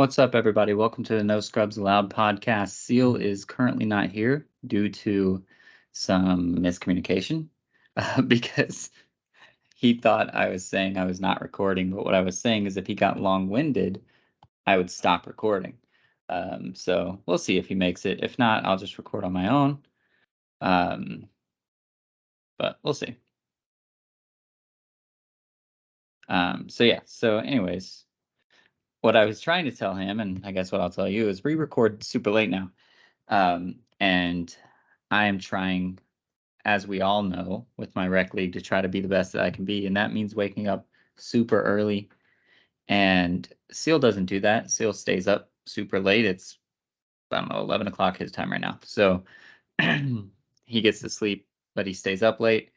What's up, everybody? Welcome to the No Scrubs Allowed podcast. Seal is currently not here due to some miscommunication because he thought I was saying I was not recording, but what I was saying is if he got long-winded, I would stop recording. So we'll see if he makes it. If not, I'll just record on my own. But we'll see. So anyways, what I was trying to tell him, and I guess what I'll tell you, is we record super late now. And I am trying, as we all know, with my rec league to try to be the best that I can be. And that means waking up super early. And Seal doesn't do that. Seal stays up super late. It's, I don't know, 11 o'clock his time right now. So he gets to sleep, but he stays up late.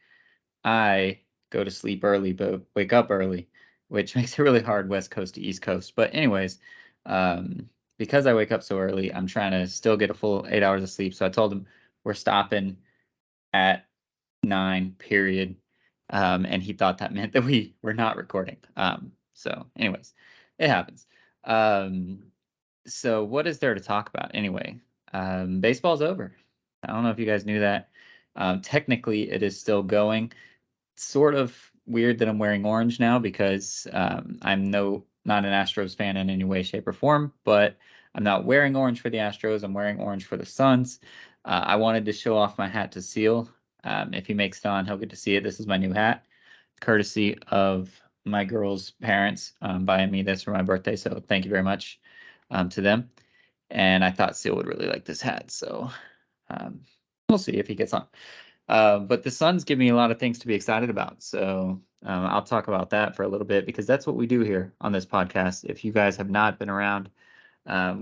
I go to sleep early, but wake up early, which makes it really hard West Coast to East Coast. But anyways, because I wake up so early, I'm trying to still get a full 8 hours of sleep. So I told him we're stopping at 9, period. And he thought that meant that we were not recording. So anyways, it happens. So what is there to talk about anyway? Baseball's over. I don't know if you guys knew that. Technically, it is still going. Sort of weird that I'm wearing orange now because I'm not an Astros fan in any way, shape, or form, but I'm not wearing orange for the Astros. I'm wearing orange for the Suns. I wanted to show off my hat to Seal. If he makes it on, he'll get to see it. This is my new hat, courtesy of my girl's parents buying me this for my birthday. So thank you very much to them. And I thought Seal would really like this hat. So we'll see if he gets on. But the Suns give me a lot of things to be excited about. So I'll talk about that for a little bit because that's what we do here on this podcast. If you guys have not been around,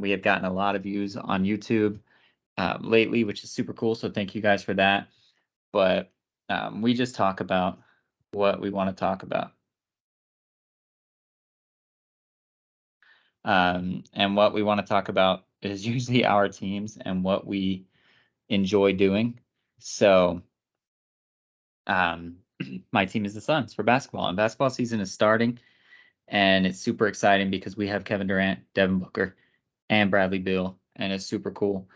we have gotten a lot of views on YouTube lately, which is super cool. So thank you guys for that. But we just talk about what we want to talk about. And what we want to talk about is usually our teams and what we enjoy doing. So my team is the Suns for basketball, and basketball season is starting, and it's super exciting because we have Kevin Durant, Devin Booker, and Bradley Beal, and it's super cool.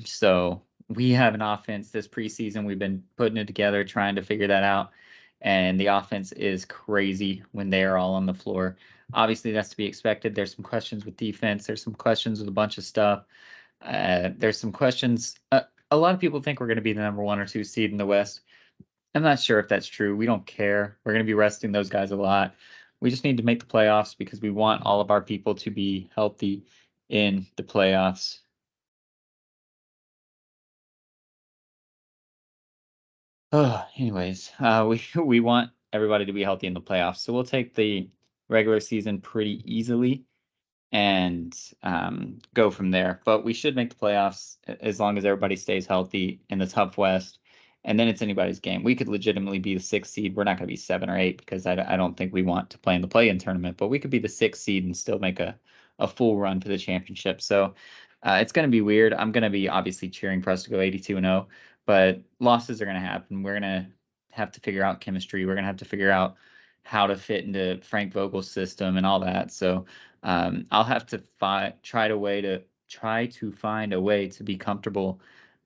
So we have an offense this preseason. We've been putting it together, trying to figure that out, and the offense is crazy when they are all on the floor. Obviously, that's to be expected. There's some questions with defense. There's some questions with a bunch of stuff. There's some questions. A lot of people think we're going to be the number 1 or 2 seed in the West. I'm not sure if that's true. We don't care. We're going to be resting those guys a lot. We just need to make the playoffs because we want all of our people to be healthy in the playoffs. Anyways, we want everybody to be healthy in the playoffs. So we'll take the regular season pretty easily and go from there. But we should make the playoffs as long as everybody stays healthy in the tough West. And then it's anybody's game. We could legitimately be the 6th seed. We're not going to be 7 or 8 because I don't think we want to play in the play-in tournament. But we could be the 6th seed and still make a full run to the championship. So it's going to be weird. I'm going to be obviously cheering for us to go 82-0. But losses are going to happen. We're going to have to figure out chemistry. We're going to have to figure out how to fit into Frank Vogel's system and all that. So I'll have to try to find a way to be comfortable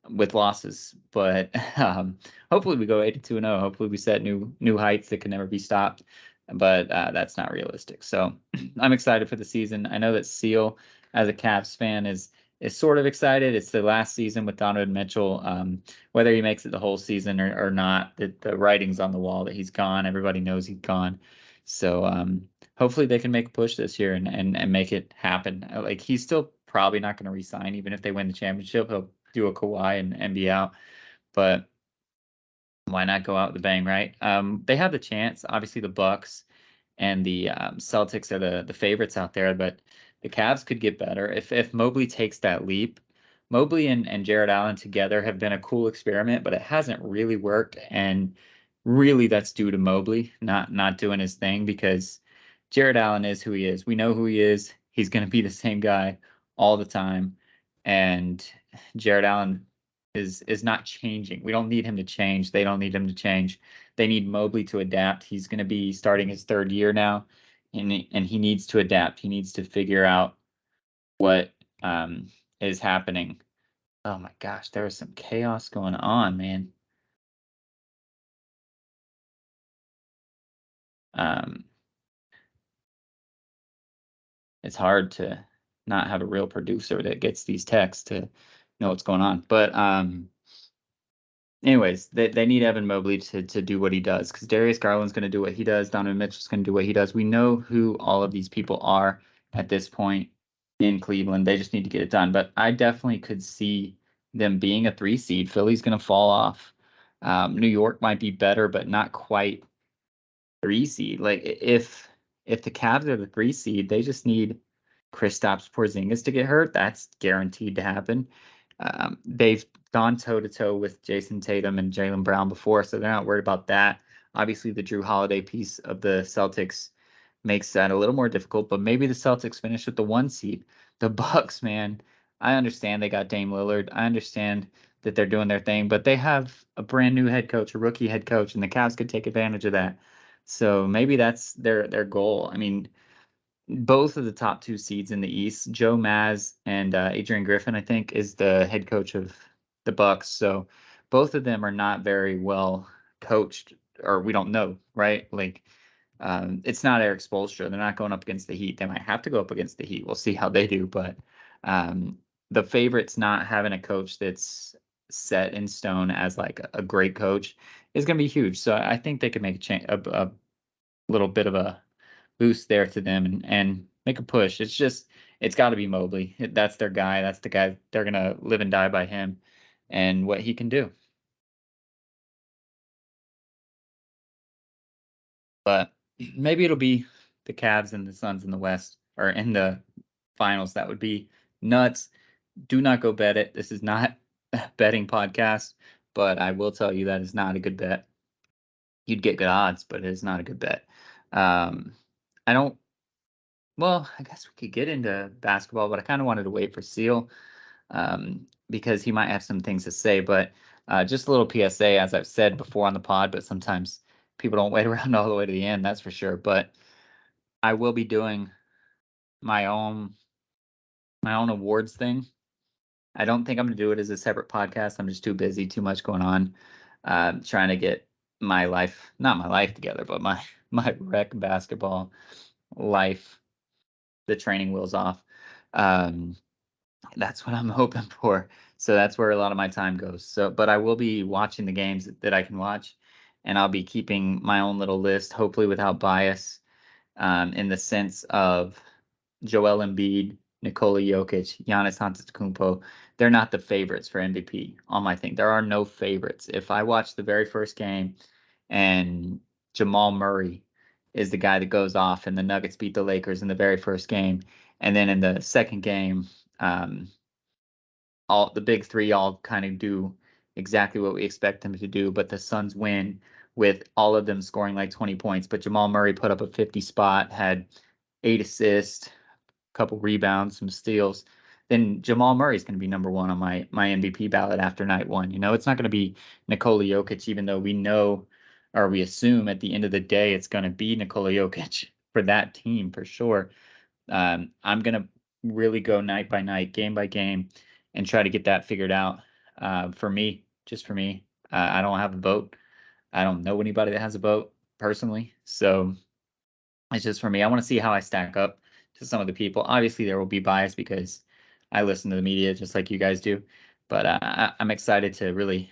with losses, but hopefully we go 82-0. Hopefully we set new heights that can never be stopped, but that's not realistic. So I'm excited for the season. I know that Seal, as a Cavs fan, is sort of excited. It's the last season with Donovan Mitchell. Whether he makes it the whole season or not, the writing's on the wall that he's gone. Everybody knows he's gone. So hopefully they can make a push this year and make it happen. Like, he's still probably not going to resign even if they win the championship. He'll do a Kawhi and be out, but why not go out with a bang, right? They have the chance. Obviously, the Bucks and the Celtics are the favorites out there, but the Cavs could get better if Mobley takes that leap. Mobley and Jared Allen together have been a cool experiment, but it hasn't really worked, and really that's due to Mobley not doing his thing because Jared Allen is who he is. We know who he is. He's going to be the same guy all the time, and Jared Allen is not changing. We don't need him to change. They don't need him to change. They need Mobley to adapt. He's going to be starting his 3rd year now and he needs to adapt. He needs to figure out what is happening. Oh my gosh, there was some chaos going on, man. Um, it's hard to not have a real producer that gets these texts to know what's going on. But anyways, they need Evan Mobley to do what he does, because Darius Garland's going to do what he does. Donovan Mitchell's going to do what he does. We know who all of these people are at this point in Cleveland. They just need to get it done. But I definitely could see them being a 3 seed. Philly's going to fall off. New York might be better, but not quite 3 seed. Like if the Cavs are the 3 seed, they just need Kristaps Porzingis to get hurt. That's guaranteed to happen. They've gone toe to toe with Jason Tatum and Jaylen Brown before, so they're not worried about that. Obviously, the Drew Holiday piece of the Celtics makes that a little more difficult, but maybe the Celtics finish with the 1 seed. The Bucks, man, I understand they got Dame Lillard. I understand that they're doing their thing, but they have a brand new head coach, a rookie head coach, and the Cavs could take advantage of that. So maybe that's their goal. I mean, both of the top 2 seeds in the East, Joe Maz and Adrian Griffin, I think, is the head coach of the Bucks. So both of them are not very well coached, or we don't know, right? Like, it's not Eric Spoelstra. They're not going up against the Heat. They might have to go up against the Heat. We'll see how they do. But the favorites not having a coach that's set in stone as like a great coach is going to be huge. So I think they could make a little bit of a boost there to them and make a push. It's got to be Mobley. That's their guy. That's the guy. They're gonna live and die by him and what he can do. But maybe it'll be the Cavs and the Suns in the West, or in the finals. That would be nuts. Do not go bet it. This is not a betting podcast, but I will tell you that is not a good bet. You'd get good odds, but it is not a good bet. I don't Well, I guess we could get into basketball, but I kind of wanted to wait for Seal, because he might have some things to say. But just a little PSA, as I've said before on the pod, but sometimes people don't wait around all the way to the end, that's for sure. But I will be doing my own awards thing. I don't think I'm going to do it as a separate podcast. I'm just too busy, too much going on, trying to get my life, not my life together, but my rec basketball life, the training wheels off. Um, That's what I'm hoping for. So that's where a lot of my time goes. So, but I will be watching the games that I can watch, and I'll be keeping my own little list, hopefully without bias, in the sense of Joel Embiid, Nikola Jokic, Giannis Antetokounmpo. They're not the favorites for MVP on my thing. There are no favorites. If I watch the very first game and Jamal Murray is the guy that goes off and the Nuggets beat the Lakers in the very first game, and then in the second game, all the big three all kind of do exactly what we expect them to do, but the Suns win with all of them scoring like 20 points. But Jamal Murray put up a 50 spot, had 8 assists, a couple rebounds, some steals. Then Jamal Murray's going to be number 1 on my MVP ballot after night 1. You know, it's not going to be Nikola Jokic, even though we know, or we assume at the end of the day it's going to be Nikola Jokic for that team for sure. I'm going to really go night by night, game by game, and try to get that figured out, for me, just for me. I don't have a vote. I don't know anybody that has a vote personally. So it's just for me. I want to see how I stack up to some of the people. Obviously, there will be bias because I listen to the media just like you guys do. But I'm excited to really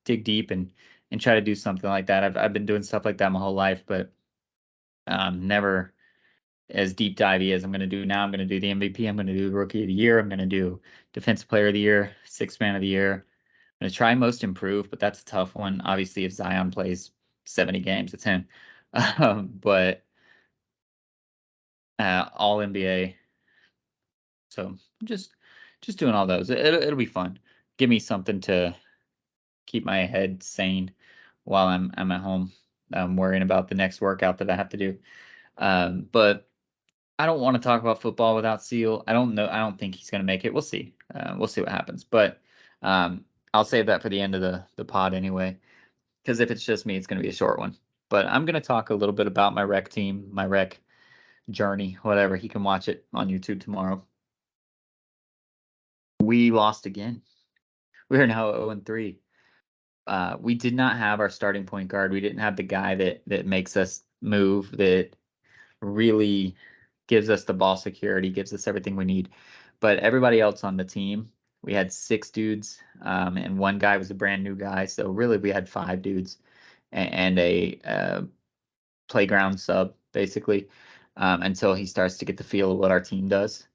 dig deep and try to do something like that. I've been doing stuff like that my whole life, but never as deep divey as I'm going to do now. I'm going to do the MVP. I'm going to do Rookie of the Year. I'm going to do Defensive Player of the Year, Sixth Man of the Year. I'm going to try Most Improved, but that's a tough one. Obviously, if Zion plays 70 games, it's him. But All NBA. So just doing all those. It'll be fun. Give me something to keep my head sane while I'm at home, worrying about the next workout that I have to do. But I don't want to talk about football without Seal. I don't know. I don't think he's going to make it. We'll see. We'll see what happens. But I'll save that for the end of the pod anyway, because if it's just me, it's going to be a short one. But I'm going to talk a little bit about my rec team, my rec journey, whatever. He can watch it on YouTube tomorrow. We lost again. We are now 0-3. We did not have our starting point guard. We didn't have the guy that makes us move, that really gives us the ball security, gives us everything we need. But everybody else on the team, we had 6 dudes, and one guy was a brand new guy. So really, we had 5 dudes and a playground sub, basically, until he starts to get the feel of what our team does.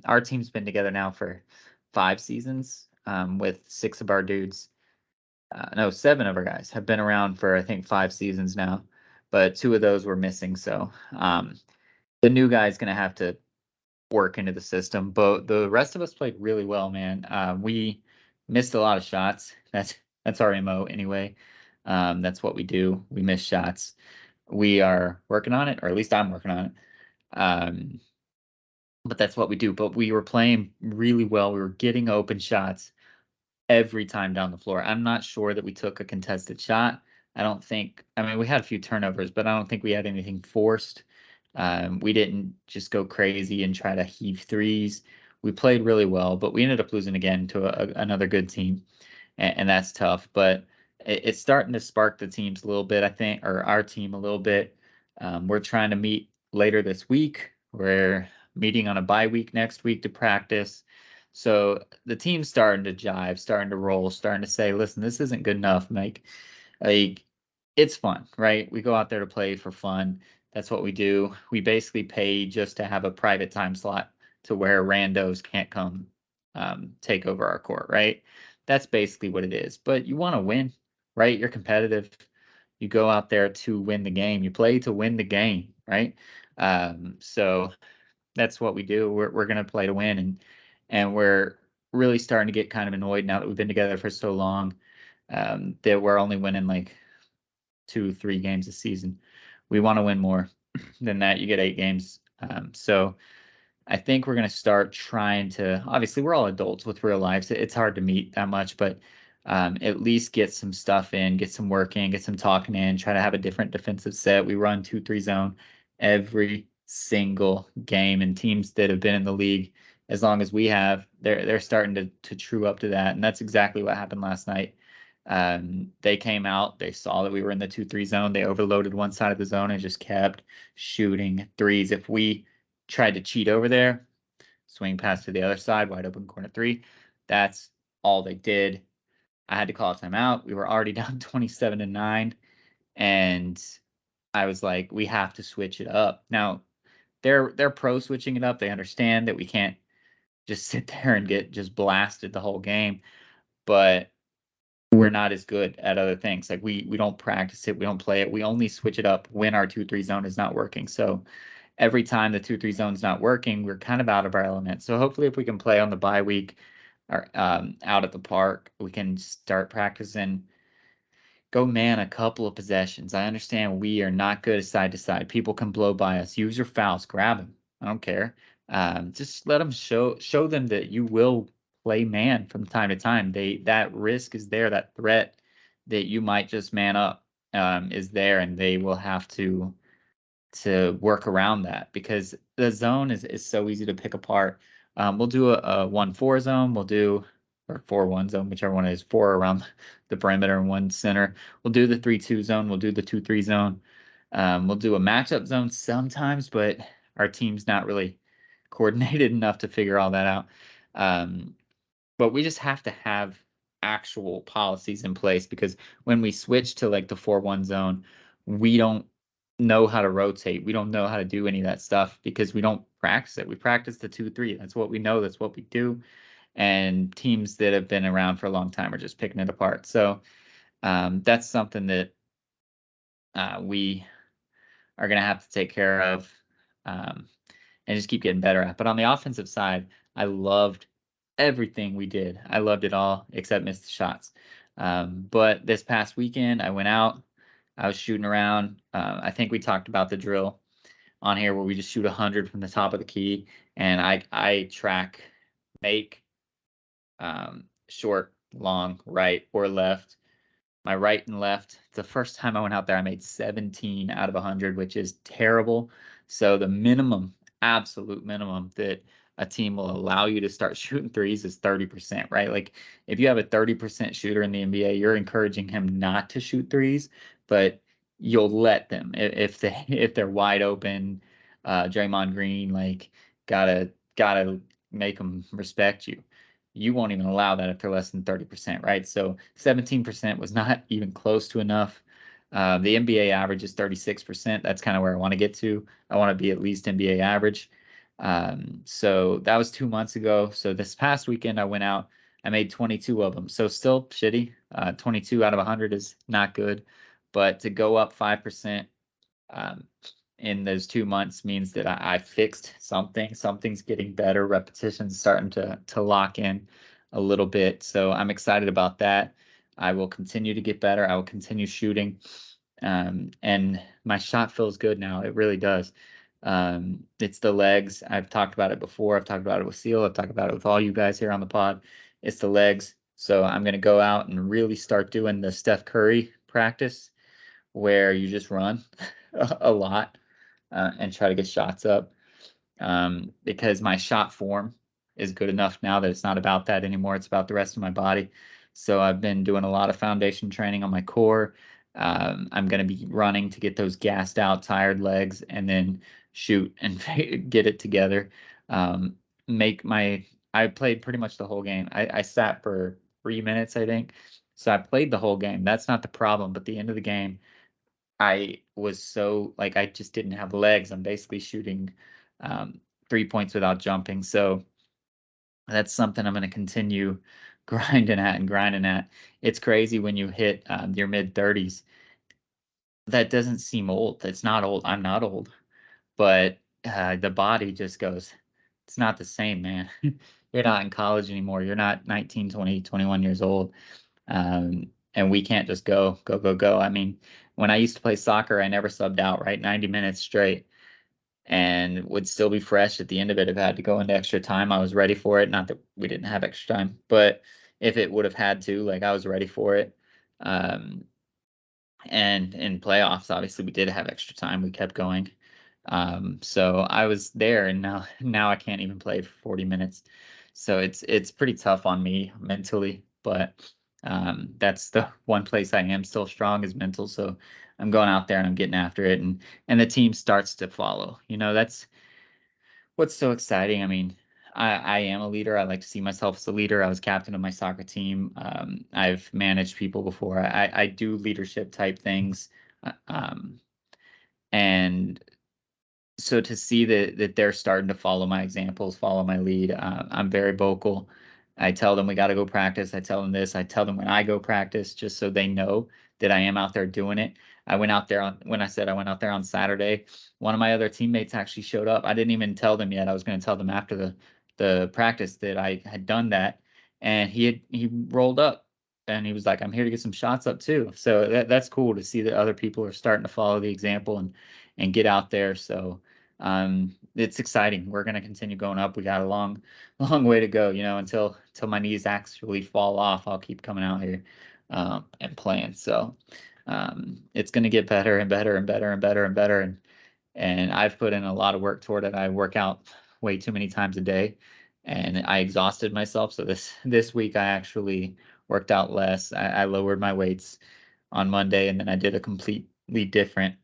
Our team's been together now for 5 seasons, with 6 of our dudes. No, 7 of our guys have been around for, I think, 5 seasons now, but 2 of those were missing. So the new guy is going to have to work into the system. But the rest of us played really well, man. We missed a lot of shots. That's our MO anyway. That's what we do. We miss shots. We are working on it, or at least I'm working on it. But that's what we do. But we were playing really well. We were getting open shots every time down the floor. I'm not sure that we took a contested shot. I mean, we had a few turnovers, but I don't think we had anything forced. We didn't just go crazy and try to heave threes. We played really well, but we ended up losing again to another good team, and that's tough. But it's starting to spark the teams a little bit, I think, or our team a little bit. We're trying to meet later this week. We're meeting on a bye week next week to practice. So the team's starting to jive, starting to roll, starting to say, listen, this isn't good enough. Like it's fun, right? We go out there to play for fun. That's what we do. We basically pay just to have a private time slot to where randos can't come take over our court, right? That's basically what it is. But you want to win, right? You're competitive. You go out there to win the game. You play to win the game, right? So that's what we do. We're gonna play to win, and we're really starting to get kind of annoyed now that we've been together for so long, that we're only winning like 2-3 games a season. We want to win more than that. You get 8 games. So I think we're going to start trying to, obviously we're all adults with real lives. It's hard to meet that much, but at least get some stuff in, get some work in, get some talking in, try to have a different defensive set. We run 2-3 zone every single game, and teams that have been in the league as long as we have, they're starting to true up to that. And that's exactly what happened last night. They came out, they saw that we were in the 2-3 zone. They overloaded one side of the zone and just kept shooting threes. If we tried to cheat over there, swing pass to the other side, wide open corner 3, that's all they did. I had to call a timeout. We were already down 27-9, and I was like, we have to switch it up. Now, they're pro switching it up. They understand that we can't just sit there and get just blasted the whole game, but we're not as good at other things. Like we don't practice it, we don't play it. We only switch it up when our 2-3 zone is not working. So every time the 2-3 zone is not working, we're kind of out of our element. So hopefully, if we can play on the bye week or out at the park, we can start practicing. Go man a couple of possessions. I understand we are not good side to side. People can blow by us. Use your fouls. Grab them. I don't care. Just let them show them that you will play man from time to time. That risk is there. That threat that you might just man up is there, and they will have to work around that because the zone is so easy to pick apart. We'll do a 1-4 zone. We'll do or 4-1 zone, whichever one it is, 4 around the perimeter and 1 center. We'll do the 3-2 zone. We'll do the 2-3 zone. We'll do a matchup zone sometimes, but our team's not really coordinated enough to figure all that out. But we just have to have actual policies in place because when we switch to like the 4-1 zone, we don't know how to rotate. We don't know how to do any of that stuff because we don't practice it. We practice the 2-3. That's what we know. That's what we do. And teams that have been around for a long time are just picking it apart. So that's something that we are going to have to take care of and just keep getting better at. But on the offensive side, I loved everything we did. I loved it all except missed the shots. But this past weekend, I went out. I was shooting around. I think we talked about the drill on here where we just shoot 100 from the top of the key, and I track make short, long, right, or left. my right and left. The first time I went out there, I made 17 out of 100, which is terrible. So the minimum, absolute minimum that a team will allow you to start shooting threes is 30%, right? Like if you have a 30% shooter in the NBA, you're encouraging him not to shoot threes, but you'll let them if they're wide open. Draymond Green, like gotta make them respect you. You won't even allow that if they're less than 30%, right? So 17% was not even close to enough. The NBA average is 36%. That's kind of where I want to get to. I want to be at least NBA average. So that was 2 months ago. So this past weekend, I went out. I made 22 of them. So still shitty. 22 out of 100 is not good. But to go up 5%, um, in those 2 months means that I fixed something. Something's getting better. Repetition's starting to lock in a little bit. So I'm excited about that. I will continue to get better. I will continue shooting. And my shot feels good now. It really does. It's the legs. I've talked about it before. I've talked about it with Seal. I've talked about it with all you guys here on the pod. It's the legs. So I'm going to go out and really start doing the Steph Curry practice where you just run a lot and try to get shots up, because my shot form is good enough now that it's not about that anymore. It's about the rest of my body. So I've been doing a lot of foundation training on my core. I'm going to be running to get those gassed out, tired legs, and then shoot and get it together. Make my I played pretty much the whole game. I sat for 3 minutes, I think. So I played the whole game. That's not the problem. But the end of the game, I was so like I just didn't have legs. I'm basically shooting 3 points without jumping. So that's something I'm going to continue grinding at and grinding at. It's crazy when you hit your mid 30s. That doesn't seem old. It's not old. I'm not old, but the body just goes, it's not the same, man. You're not in college anymore. You're not 19, 20, 21 years old. And we can't just go, go, go, go. I mean, when I used to play soccer, I never subbed out, right? 90 minutes straight and would still be fresh at the end of it. If I had to go into extra time, I was ready for it. Not that we didn't have extra time, but if it would have had to, like I was ready for it. Um, and in playoffs, obviously we did have extra time. We kept going. So I was there, and now I can't even play for 40 minutes. So it's pretty tough on me mentally, but that's the one place I am still strong is mental. So I'm going out there and I'm getting after it, and the team starts to follow. That's what's so exciting. I mean, I am a leader. I like to see myself as a leader. I was captain of my soccer team. I've managed people before. I do leadership type things. Um, and so to see that they're starting to follow my examples, follow my lead, I'm very vocal. I tell them we got to go practice. I tell them this. I tell them when I go practice, just so they know that I am out there doing it. I went out there when I said I went out there on Saturday. One of my other teammates actually showed up. I didn't even tell them yet. I was going to tell them after the practice that I had done that, and he rolled up and he was like, "I'm here to get some shots up too." So that's cool to see that other people are starting to follow the example and get out there. So it's exciting. We're going to continue going up. We got a long, long way to go, until my knees actually fall off. I'll keep coming out here and playing. So it's going to get better and better and better and better and better. And I've put in a lot of work toward it. I work out way too many times a day, and I exhausted myself. So this week I actually worked out less. I lowered my weights on Monday, and then I did a completely different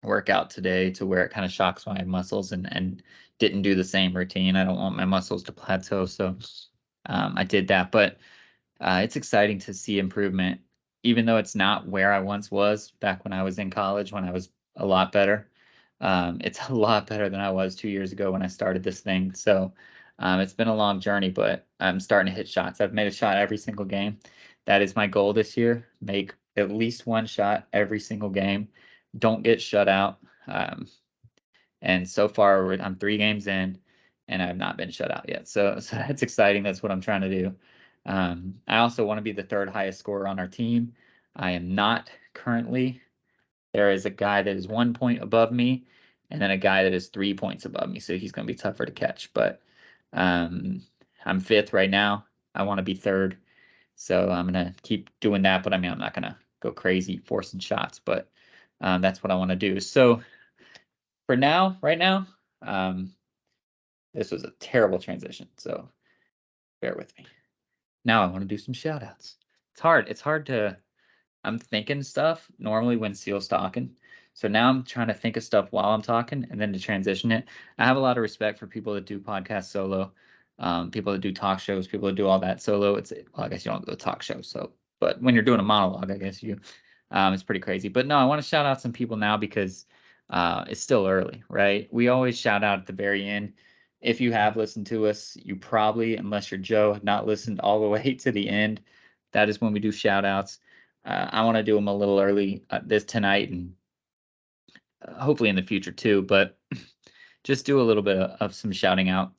workout today to where it kind of shocks my muscles and didn't do the same routine. I don't want my muscles to plateau, so I did that. But it's exciting to see improvement, even though it's not where I once was back when I was in college, when I was a lot better. It's a lot better than I was 2 years ago when I started this thing. So it's been a long journey, but I'm starting to hit shots. I've made a shot every single game. That is my goal this year. Make at least one shot every single game. Don't get shut out. And so far, I'm 3 games in, and I've not been shut out yet. So that's exciting. That's what I'm trying to do. I also want to be the third highest scorer on our team. I am not currently. There is a guy that is 1 point above me, and then a guy that is 3 points above me. So he's going to be tougher to catch. But I'm fifth right now. I want to be third. So I'm gonna keep doing that, but I mean, I'm not gonna go crazy forcing shots, but that's what I want to do. So for now, right now, um, this was a terrible transition, so bear with me. Now I want to do some shout outs. It's hard. It's hard to I'm thinking stuff normally when Seal's talking. So now I'm trying to think of stuff while I'm talking and then to transition it. I have a lot of respect for people that do podcasts solo, people that do talk shows, people that do all that solo. Well, I guess you don't do a talk show, so but when you're doing a monologue, I guess it's pretty crazy. But no, I want to shout out some people now because it's still early, right? We always shout out at the very end. If you have listened to us, you probably, unless you're Joe, have not listened all the way to the end. That is when we do shout outs. I want to do them a little early this tonight and hopefully in the future too, but just do a little bit of some shouting out.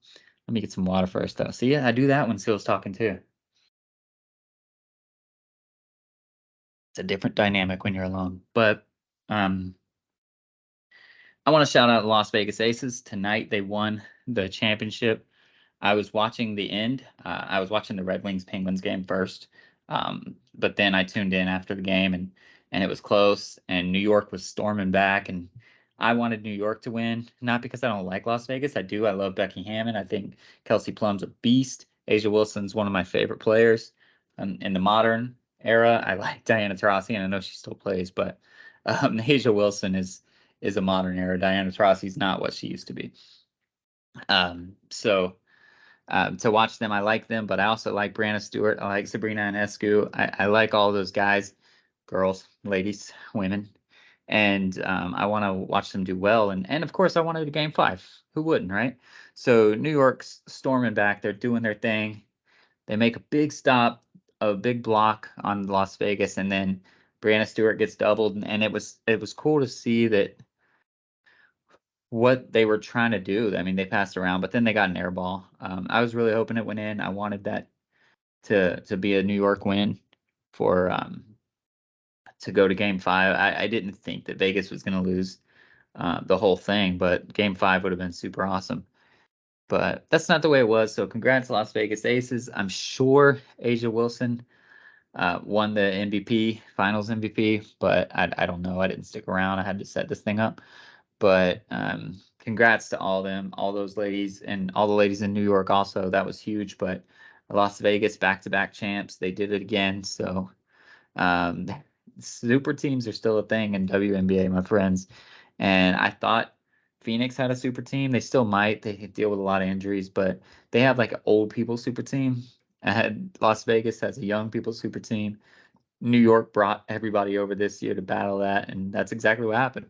Let me get some water first though. See, I do that when Seal's talking too. It's a different dynamic when you're alone. But um, I want to shout out the Las Vegas Aces. Tonight they won the championship. I was watching the end. I was watching the Red Wings Penguins game first, but then I tuned in after the game and it was close. And New York was storming back, and I wanted New York to win, not because I don't like Las Vegas. I do. I love Becky Hammon. I think Kelsey Plum's a beast. Asia Wilson's one of my favorite players in the modern era. I like Diana Taurasi, and I know she still plays, but Asia Wilson is a modern era. Diana Taurasi's not what she used to be. So to watch them. I like them, but I also like Brianna Stewart. I like Sabrina Ionescu. I like all those guys, girls, ladies, women, and I want to watch them do well. And of course, I wanted a game 5. Who wouldn't, right? So New York's storming back. They're doing their thing. They make a big stop, a big block on Las Vegas, and then Brianna Stewart gets doubled. And it was cool to see that what they were trying to do. I mean, they passed around, but then they got an air ball. I was really hoping it went in. I wanted that to be a New York win for to go to Game 5. I didn't think that Vegas was going to lose the whole thing, but Game 5 would have been super awesome. But that's not the way it was. So congrats, Las Vegas Aces. I'm sure Asia Wilson won the MVP, Finals MVP, but I don't know. I didn't stick around. I had to set this thing up. But congrats to all them, all those ladies, and all the ladies in New York also. That was huge. But Las Vegas back-to-back champs. They did it again. So um, super teams are still a thing in WNBA, my friends. And I thought Phoenix had a super team. They still might. They deal with a lot of injuries, but they have like an old people super team. Las Vegas has a young people super team. New York brought everybody over this year to battle that, and that's exactly what happened.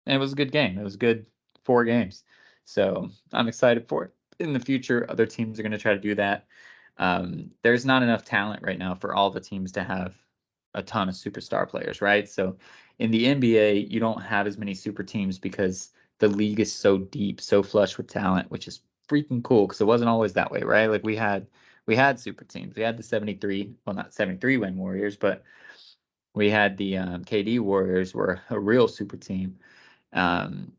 And it was a good game. It was good 4 games. So I'm excited for it. In the future, other teams are going to try to do that. There's not enough talent right now for all the teams to have a ton of superstar players, right? So in the NBA, you don't have as many super teams because the league is so deep, so flush with talent, which is freaking cool because it wasn't always that way, right? Like we had super teams. We had the 73, well, not 73 win Warriors, but we had the KD Warriors were a real super team.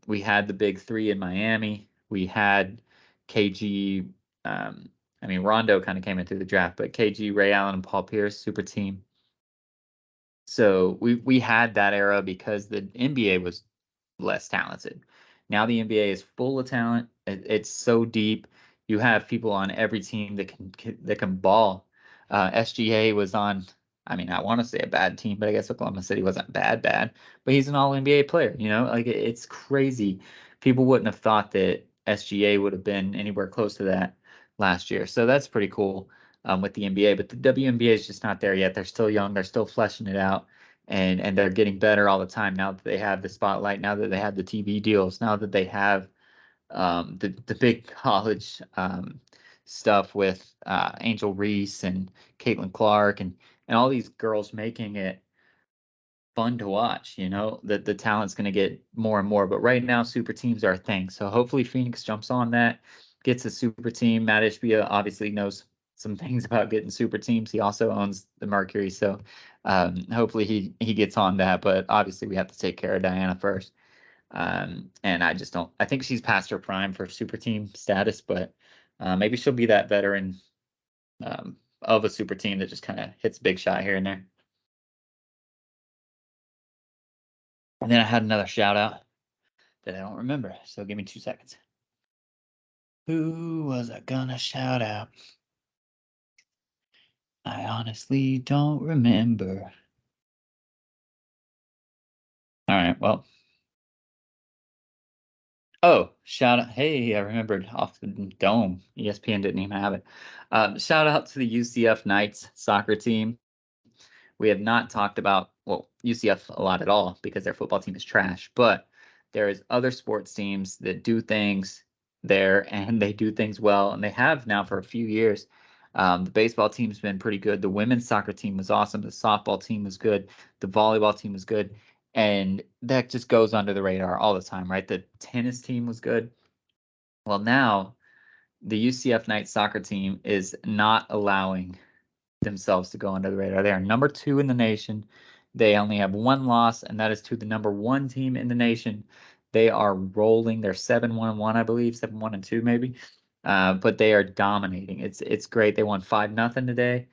We had the big 3 in Miami. We had KG. I mean, Rondo kind of came in through the draft, but KG, Ray Allen, and Paul Pierce, super team. So we had that era because the NBA was less talented. Now the NBA is full of talent. It's so deep. You have people on every team that can ball. SGA was on. I mean, I want to say a bad team, but I guess Oklahoma City wasn't bad. But he's an All NBA player. Like it's crazy. People wouldn't have thought that SGA would have been anywhere close to that last year. So that's pretty cool with the NBA. But the WNBA is just not there yet. They're still young. They're still fleshing it out and they're getting better all the time now that they have the spotlight, now that they have the TV deals, now that they have the big college stuff with Angel Reese and Caitlin Clark and all these girls making it fun to watch. That the talent's going to get more and more. But right now, super teams are a thing. So hopefully Phoenix jumps on that, gets a super team. Matt Ishbia obviously knows some things about getting super teams. He also owns the Mercury, so hopefully he gets on that. But obviously we have to take care of Diana first. And I just don't. I think she's past her prime for super team status, but maybe she'll be that veteran of a super team that just kind of hits a big shot here and there. And then I had another shout out that I don't remember. So give me 2 seconds. Who was I gonna shout out? I honestly don't remember. All right, well. Oh, shout out. Hey, I remembered off the dome. ESPN didn't even have it. Shout out to the UCF Knights soccer team. We have not talked about, well, UCF a lot at all because their football team is trash, but there is other sports teams that do things there and they do things well, and they have now for a few years. The baseball team's been pretty good. The women's soccer team was awesome. The softball team was good. The volleyball team was good. And that just goes under the radar all the time, right? The tennis team was good. Well, now the UCF Knights soccer team is not allowing themselves to go under the radar. They are number 2 in the nation. They only have 1 loss, and that is to the number 1 team in the nation. They are rolling. They're 7-1-1, I believe, 7-1-2 maybe. But they are dominating. It's great. They won 5-0 today.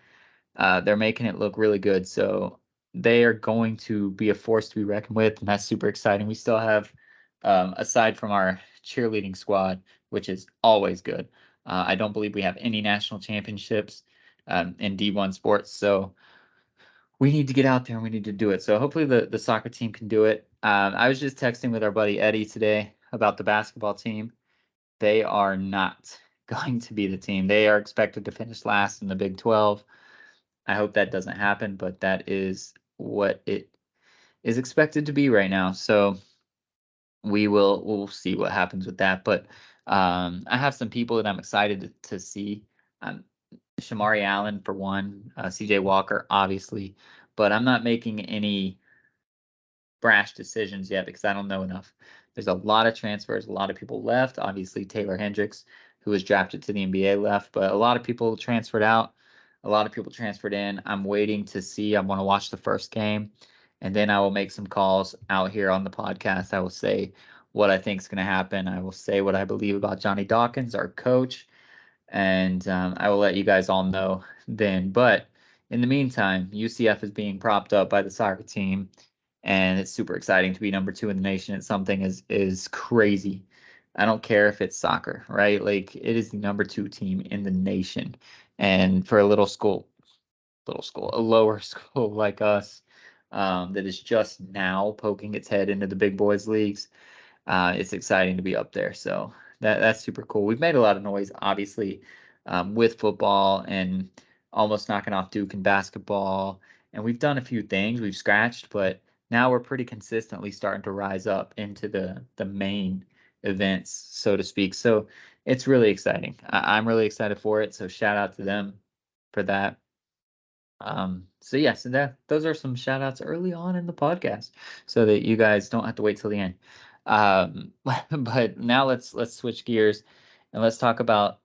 They're making it look really good. So they are going to be a force to be reckoned with, and that's super exciting. We still have, aside from our cheerleading squad, which is always good, I don't believe we have any national championships in D1 sports. So we need to get out there and we need to do it. So hopefully the soccer team can do it. I was just texting with our buddy Eddie today about the basketball team. They are not going to be the team. They are expected to finish last in the Big 12. I hope that doesn't happen, but that is what it is expected to be right now. So we'll see what happens with that. But I have some people that I'm excited to see. Shamari Allen for one, CJ Walker obviously, but I'm not making any brash decisions yet because I don't know enough. There's a lot of transfers, a lot of people left. Obviously, Taylor Hendricks, who was drafted to the NBA, left, but a lot of people transferred out. A lot of people transferred in. I'm waiting to see. I want to watch the first game, and then I will make some calls out here on the podcast. I will say what I think is going to happen. I will say what I believe about Johnny Dawkins, our coach, and I will let you guys all know then. But in the meantime, UCF is being propped up by the soccer team, and it's super exciting to be number 2 in the nation. It's something is crazy. I don't care if it's soccer, right? Like it is the number 2 team in the nation, and for a a lower school like us, that is just now poking its head into the big boys leagues, it's exciting to be up there. So that's super cool. We've made a lot of noise, obviously, with football and almost knocking off Duke in basketball. And we've done a few things. We've scratched, but now we're pretty consistently starting to rise up into the main events, so to speak. So it's really exciting. I'm really excited for it. So shout out to them for that. So yeah, so those are some shout outs early on in the podcast so that you guys don't have to wait till the end. But now let's switch gears and let's talk about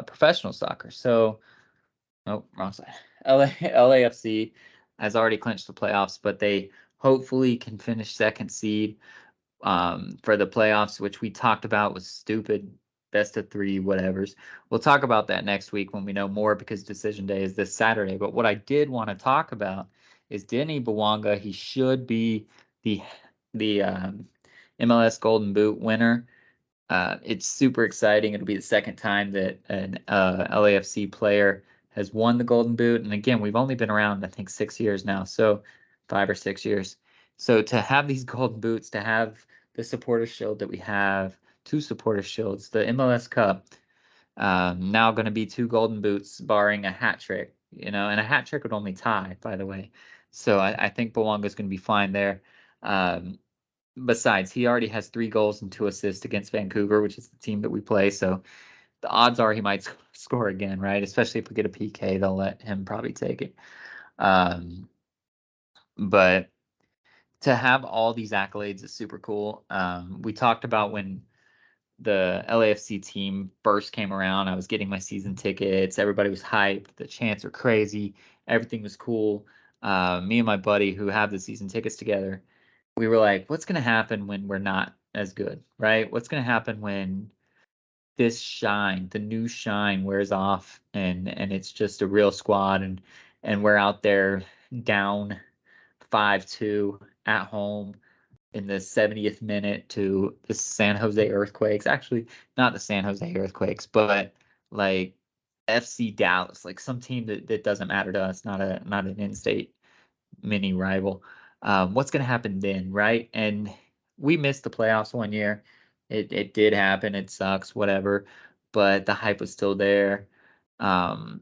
professional soccer. So, oh, wrong side. LAFC has already clinched the playoffs, but they hopefully can finish second seed for the playoffs, which we talked about was stupid. Best of 3, whatevers. We'll talk about that next week when we know more because decision day is this Saturday. But what I did want to talk about is Denny Bawanga. He should be the MLS Golden Boot winner. It's super exciting. It'll be the second time that an LAFC player has won the Golden Boot. And again, we've only been around, I think, 6 years now, so 5 or 6 years. So to have these Golden Boots, to have the Supporters Shield that we have, 2 Supporters Shields, the MLS Cup, now going to be 2 Golden Boots, barring a hat trick, and a hat trick would only tie, by the way. So I think Bawanga is going to be fine there. Besides, he already has 3 goals and 2 assists against Vancouver, which is the team that we play. So the odds are he might score again, right? Especially if we get a PK, they'll let him probably take it. But to have all these accolades is super cool. We talked about when the LAFC team first came around, I was getting my season tickets. Everybody was hyped. The chants were crazy. Everything was cool. Me and my buddy who have the season tickets together, we were like, what's going to happen when we're not as good, right? What's going to happen when this shine, the new shine wears off, and it's just a real squad, and we're out there down 5-2 at home in the 70th minute to the San Jose Earthquakes. Actually, not the San Jose Earthquakes, but like FC Dallas, like some team that doesn't matter to us, not an in-state mini rival. What's going to happen then, right? And we missed the playoffs one year. It did happen. It sucks, whatever. But the hype was still there. Um,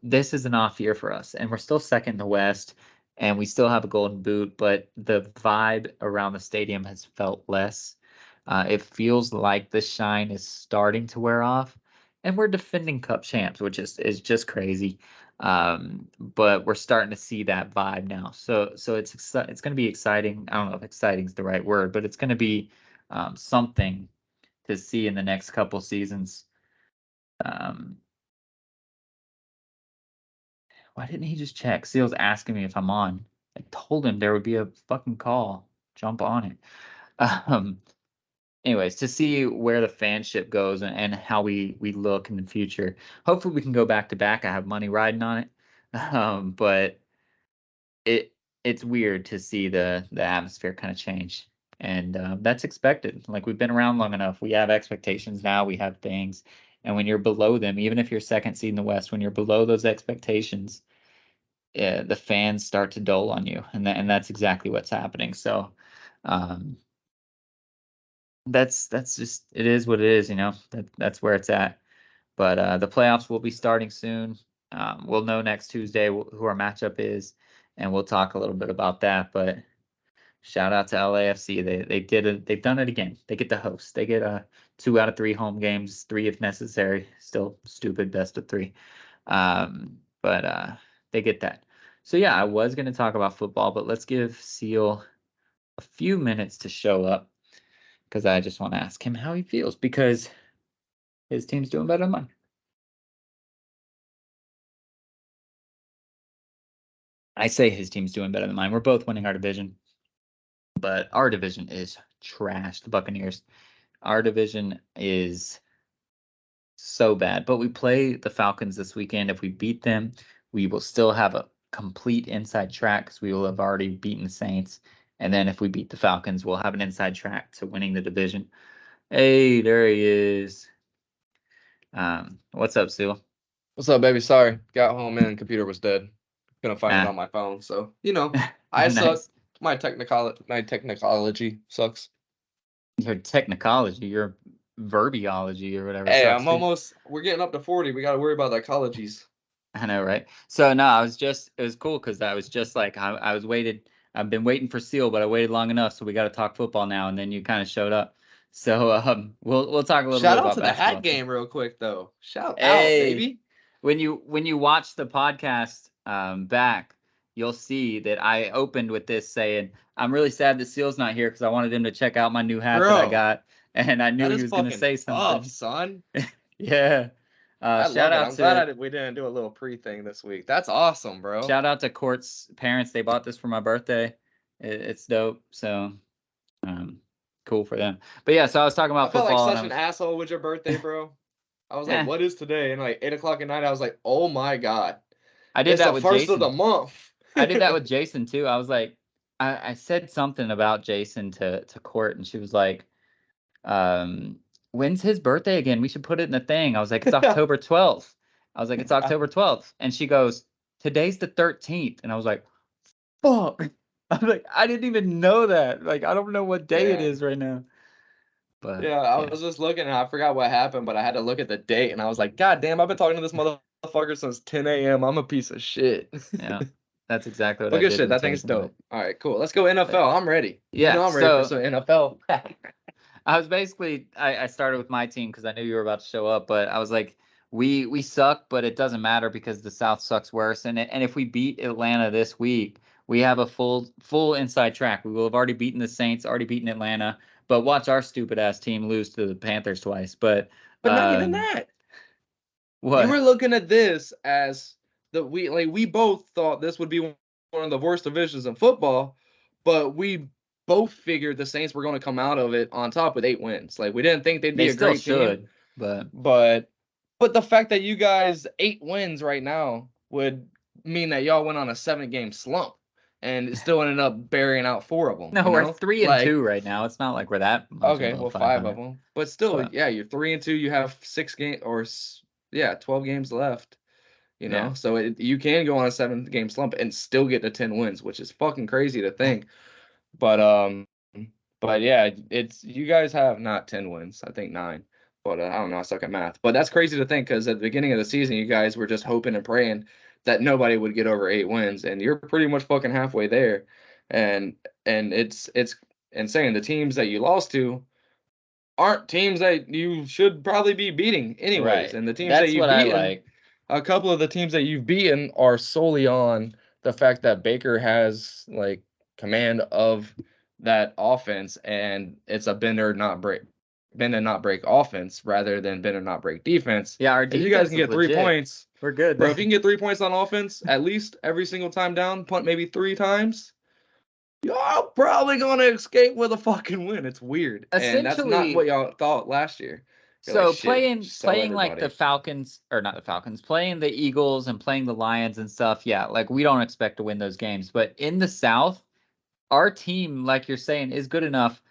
this is an off year for us, and we're still second in the West, and we still have a golden boot, but the vibe around the stadium has felt less. It feels like the shine is starting to wear off, and we're defending Cup champs, which is just crazy. But we're starting to see that vibe now. So it's going to be exciting. I don't know if exciting is the right word, but it's going to be something to see in the next couple seasons. Why didn't he just check? Seal's asking me if I'm on. I told him there would be a fucking call. Jump on it. Um, anyways, to see where the fanship goes and how we look in the future. Hopefully we can go back to back. I have money riding on it. But it's weird to see the atmosphere kind of change. And that's expected. Like, we've been around long enough. We have expectations now. We have things. And when you're below them, even if you're second seed in the West, when you're below those expectations, the fans start to dull on you, and that's exactly what's happening. So that's just, it is what it is, that's where it's at. But the playoffs will be starting soon. We'll know next Tuesday who our matchup is, and we'll talk a little bit about that. But shout out to LAFC. They've done it again. They get the host. They get 2 out of 3 home games, 3 if necessary. Still stupid, best of 3. But they get that. So yeah, I was going to talk about football, but let's give Seal a few minutes to show up, because I just want to ask him how he feels, because his team's doing better than mine. I say his team's doing better than mine. We're both winning our division, but our division is trash. The Buccaneers. Our division is so bad, but we play the Falcons this weekend. If we beat them, we will still have a complete inside track, because we will have already beaten the Saints. And then if we beat the Falcons, we'll have an inside track to winning the division. Hey, there he is. What's up, Seal? What's up, baby? Sorry, got home and computer was dead. Couldn't find it on my phone, so I suck. Nice. My technology sucks. Your technology, your verbiology or whatever Hey, sucks too. we're getting up to 40. We got to worry about the ecologies. I know, right? So no, it was cool, because I was just like, I've been waiting for Seal, but I waited long enough, so we got to talk football now. And then you kind of showed up. So we'll talk a little bit Shout out about to the basketball hat too. game real quick though. Shout out, Hey, baby. when you watch the podcast back, you'll see that I opened with this saying, "I'm really sad that Seal's not here, because I wanted him to check out my new hat that I Bro, got, and I knew that he is was gonna fucking say tough, something." son. Yeah. I Shout love it. out I'm glad to we didn't do a little pre-thing this week. That's awesome, bro. Court's parents. They bought this for my birthday. It's dope. So um, cool for them. But yeah, so I was talking I about felt like football, and I such an was, asshole with your birthday, bro. I was like, eh. what is today? And like 8 o'clock at night, I was like, oh my God. I did It's that the with first of the Jason. month. I did that with Jason too. I was like, I said something about Jason to Court, and she was like, um, "When's his birthday again? We should put it in the thing." I was like, "It's October 12th." I was like, "It's October 12th," and she goes, "Today's the 13th," and I was like, "Fuck!" I'm like, I didn't even know that. Like, I don't know what day it Damn. is right now. But Yeah, I yeah, was just looking and I forgot what happened, but I had to look at the date and I was like, God damn, I've been talking to this motherfucker since 10 a.m. I'm a piece of shit. yeah, that's exactly what But I good did shit. with That thing's Jason. dope. All right, cool. Let's go But NFL. I'm ready. yeah, I'm ready for so some NFL. I was basically, I started with my team because I knew you were about to show up, but I was like, we suck, but it doesn't matter, because the South sucks worse. And if we beat Atlanta this week, we have a full inside track. We will have already beaten the Saints, already beaten Atlanta, but watch our stupid ass team lose to the Panthers twice. But But not even that. You were what? looking at this as we both thought this would be one of the worst divisions in football, but we both figured the Saints were going to come out of it on top with 8 wins. Like we didn't think they'd They be a still great team. should. But But the fact that you guys 8 wins right now would mean that y'all went on a 7-game slump and still ended up burying out 4 of them, no, you we're know? 3-2 right now. It's not like we're that much Okay, above well, 5 of 500. them. But still, But yeah, you're 3-2, you have 6 games or yeah, 12 games left, you yeah, know? So you can go on a 7-game slump and still get to 10 wins, which is fucking crazy to think. But yeah, it's you guys have not 10 wins, I think 9. But I don't know, I suck at math. But that's crazy to think because at the beginning of the season, you guys were just hoping and praying that nobody would get over 8 wins, and you're pretty much fucking halfway there. And it's insane. The teams that you lost to aren't teams that you should probably be beating anyways. right. And the teams that That's you've what I beaten, like. a couple of the teams that you've beaten are solely on the fact that Baker has like command of that offense, and it's a bend and not break offense rather than bend and not break defense. Yeah, our If you guys defense can is get three legit. points, We're good bro, if you there. can get 3 points on offense at least every single time down, punt maybe 3 times, y'all probably gonna escape with a fucking win. It's weird, and that's not what Essentially, y'all thought last year. You're like, so shit, sell playing like the everybody. Falcons, or not the Falcons, playing the Eagles and playing the Lions and stuff, yeah, like we don't expect to win those games. But in the South, our team, like you're saying, is good enough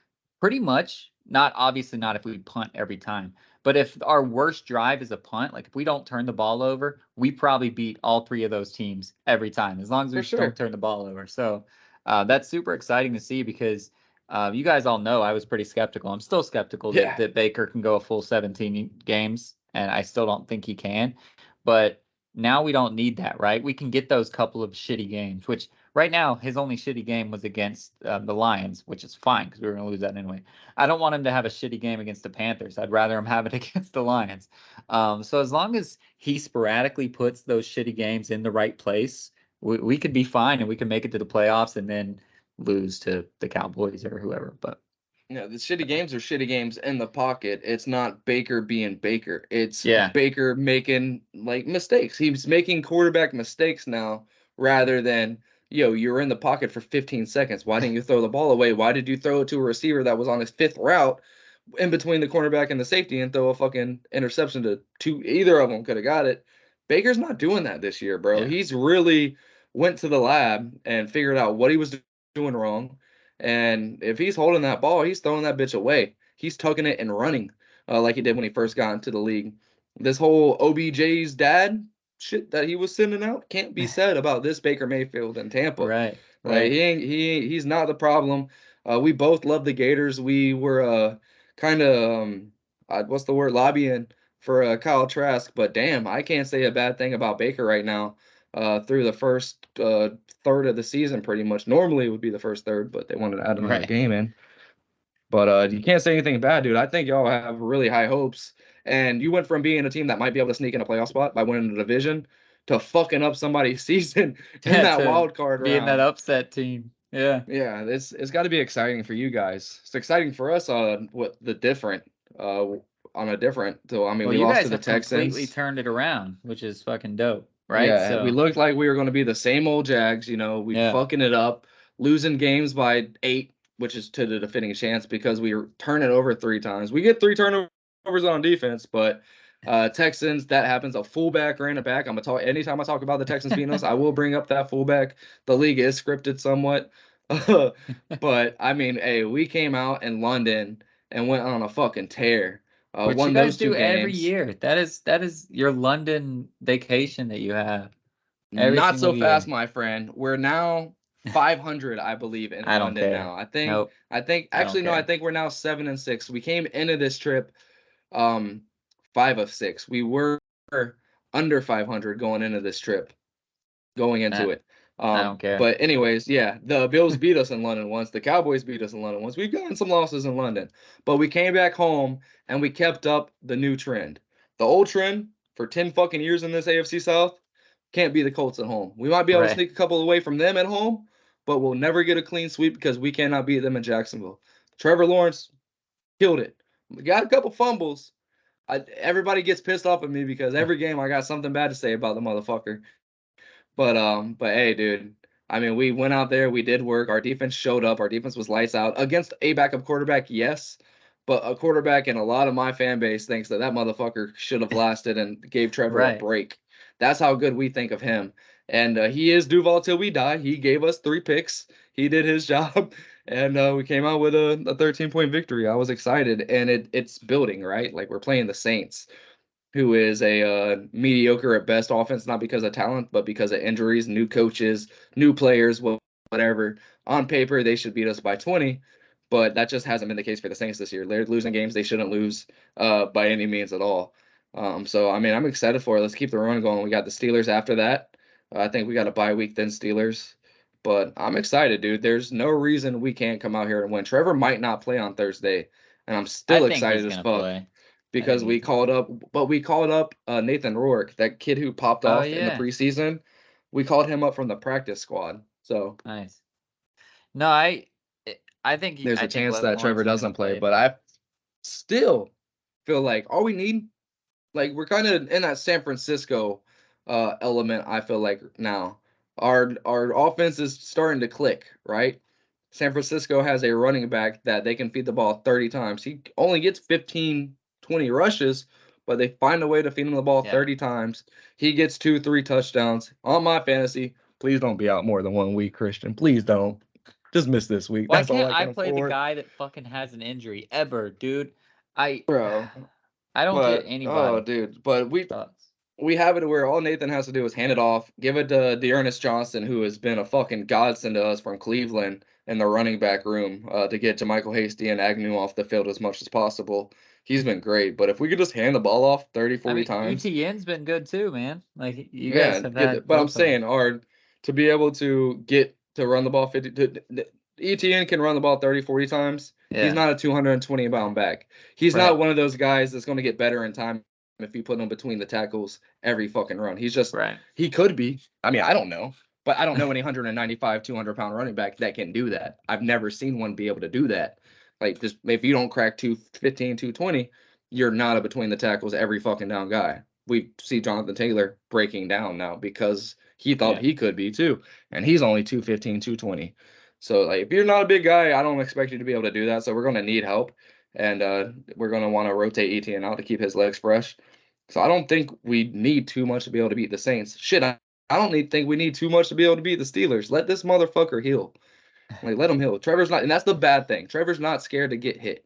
pretty much. Not obviously not if we punt every time, but if our worst drive is a punt, like if we don't turn the ball over, we probably beat all three of those teams every time, as long as we For just don't sure. turn the ball over. So that's super exciting to see because you guys all know I was pretty skeptical. I'm still skeptical Yeah. that Baker can go a full 17 games, and I still don't think he can. But now we don't need that, right? We can get those couple of shitty games, which right now, his only shitty game was against the Lions, which is fine because we were going to lose that anyway. I don't want him to have a shitty game against the Panthers. I'd rather him have it against the Lions. So as long as he sporadically puts those shitty games in the right place, we could be fine and we can make it to the playoffs and then lose to the Cowboys or whoever. But Yeah, the shitty games are shitty games in the pocket. It's not Baker being Baker. It's yeah, Baker making like mistakes. He's making quarterback mistakes now rather than, yo, you were in the pocket for 15 seconds. Why didn't you throw the ball away? Why did you throw it to a receiver that was on his 5th route in between the cornerback and the safety and throw a fucking interception to either of them could have got it? Baker's not doing that this year, bro. yeah, He's really went to the lab and figured out what he was doing wrong, and if he's holding that ball, he's throwing that bitch away. He's tucking it and running, like he did when he first got into the league. This whole OBJ's dad shit that he was sending out can't be said about this Baker Mayfield in Tampa. right, Like right. he's not the problem. We both love the Gators. We were kind of what's the word, lobbying for Kyle Trask, but damn, I can't say a bad thing about Baker right now. Through the first third of the season, pretty much. Normally it would be the first third, but they wanted to add another Right. game in. But you can't say anything bad, dude. I think y'all have really high hopes, and you went from being a team that might be able to sneak in a playoff spot by winning the division to fucking up somebody's season in Yeah, that to wild card be in that round. upset team. Yeah. Yeah, it's got to be exciting for you guys. It's exciting for us what the different uh on a different. So I mean, Well, we you lost to guys the have completely Texans. turned it around, which is fucking dope, right? Yeah, we So, looked like we were going to be the same old Jags, we yeah. fucking it up, losing games by 8, which is to the defending chance because we were turning over 3 times. We get 3 turnovers on defense, but Texans, that happens. A fullback ran it back. I'm gonna talk anytime I talk about the Texans beating us, I will bring up that fullback. The league is scripted somewhat. But I mean, hey, we came out in London and went on a fucking tear. Which you Won guys those two do every games. year. That is your London vacation that you have every Not single so fast, year. my friend. We're now 500, I believe, in I don't London care. now. I think, Nope, I think, I don't actually, no, I care. think we're now 7-6. We came into this trip, um, 5 of 6. We were under 500 going into this trip, going I, into it. I don't care. But anyways, yeah, the Bills beat us in London once. The Cowboys beat us in London once. We've gotten some losses in London, but we came back home and we kept up the new trend. The old trend for 10 fucking years in this AFC South can't be the Colts at home. We might be able to Right. sneak a couple away from them at home, but we'll never get a clean sweep because we cannot beat them in Jacksonville. Trevor Lawrence killed it. We got a couple fumbles. Everybody gets pissed off at me because every game I got something bad to say about the motherfucker. But hey, dude. I mean, we went out there, we did work. Our defense showed up. Our defense was lights out against a backup quarterback, yes. but a quarterback and a lot of my fan base thinks that motherfucker should have lasted and gave Trevor a Right. break. That's how good we think of him. And he is Duval till we die. He gave us 3 picks. He did his job, and we came out with a 13-point victory. I was excited, and it's building, right? Like we're playing the Saints, who is a mediocre at best offense, not because of talent, but because of injuries, new coaches, new players, whatever. On paper, they should beat us by 20, but that just hasn't been the case for the Saints this year. They're losing games they shouldn't lose by any means at all. So, I mean, I'm excited for it. Let's keep the run going. We got the Steelers after that. I think we got a bye week, then Steelers. But I'm excited, dude. There's no reason we can't come out here and win. Trevor might not play on Thursday, and I'm I still think he's excited as gonna fuck play. I think because he's. we called up Nathan Rourke, that kid who popped Oh off in the yeah, preseason. We called him up from the practice squad. So nice. No, I think there's I a think chance that Lawrence Trevor is gonna doesn't play, play. but I still feel like all we need, like we're kind of in that San Francisco element. I feel like now our offense is starting to click, right? San Francisco has a running back that they can feed the ball 30 times. He only gets 15, 20 rushes, but they find a way to feed him the ball Yeah. 30 times. He gets 2, 3 touchdowns on my fantasy. Please don't be out more than 1 week, Christian. Please don't. Just miss this week. Why That's all can't I I can play the afford. guy that fucking has an injury ever, dude? I Bro. I don't get But oh anybody. dude, but Sucks. we have it where all Nathan has to do is hand it off, give it to Dearness Johnson, who has been a fucking godsend to us from Cleveland in the running back room, to get Michael Hasty and Agnew off the field as much as possible. He's been great, but if we could just hand the ball off 30, I 40 mean, times, ETN's been good too, man. Like you guys yeah, have had but I'm both of them. saying, to be able to get to run the ball 50, ETN can run the ball 30, 40 times. He's Yeah. not a 220-pound back. He's not Right. one of those guys that's going to get better in time if you put him between the tackles every fucking run. Right. He could be. I mean, I don't know. But I don't know any 195, 200-pound running back that can do that. I've never seen one be able to do that. Like, just if you don't crack 215, 220, you're not a between the tackles every fucking down guy. We see Jonathan Taylor breaking down now because he thought Yeah. he could be too. And he's only 215, 220. So, like, if you're not a big guy, I don't expect you to be able to do that. So, we're going to need help. And we're going to want to rotate ETN out to keep his legs fresh. So, I don't think we need too much to be able to beat the Saints. Shit, I don't think we need too much to be able to beat the Steelers. Let this motherfucker heal. Like, let him heal. Trevor's not, and that's the bad thing. Trevor's not scared to get hit.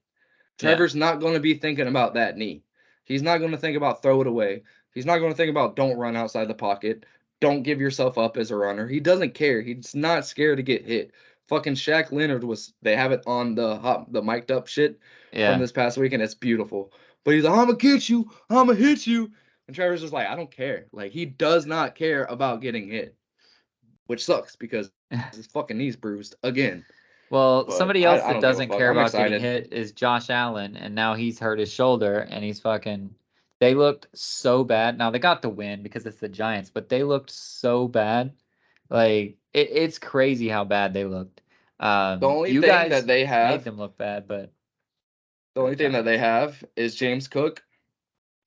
Yeah. Trevor's not going to be thinking about that knee. He's not going to think about throw it away. He's not going to think about don't run outside the pocket. Don't give yourself up as a runner. He doesn't care. He's not scared to get hit. Fucking Shaq Leonard they have it on the mic'd up shit from Yeah. this past week, and it's beautiful. But he's like, I'm gonna get you, I'm gonna hit you. And Trevor's just like, I don't care. Like, he does not care about getting hit, which sucks because his fucking knee's bruised again. Well, But somebody else I that don't give a doesn't fuck. care I'm about getting excited. hit is Josh Allen, and now he's hurt his shoulder, and he's fucking. They looked so bad. Now they got the win because it's the Giants, but they looked so bad. Like it's crazy how bad they looked. The only You thing that guys they made have, them look bad, but the for the only thing that they Giants, have is James Cook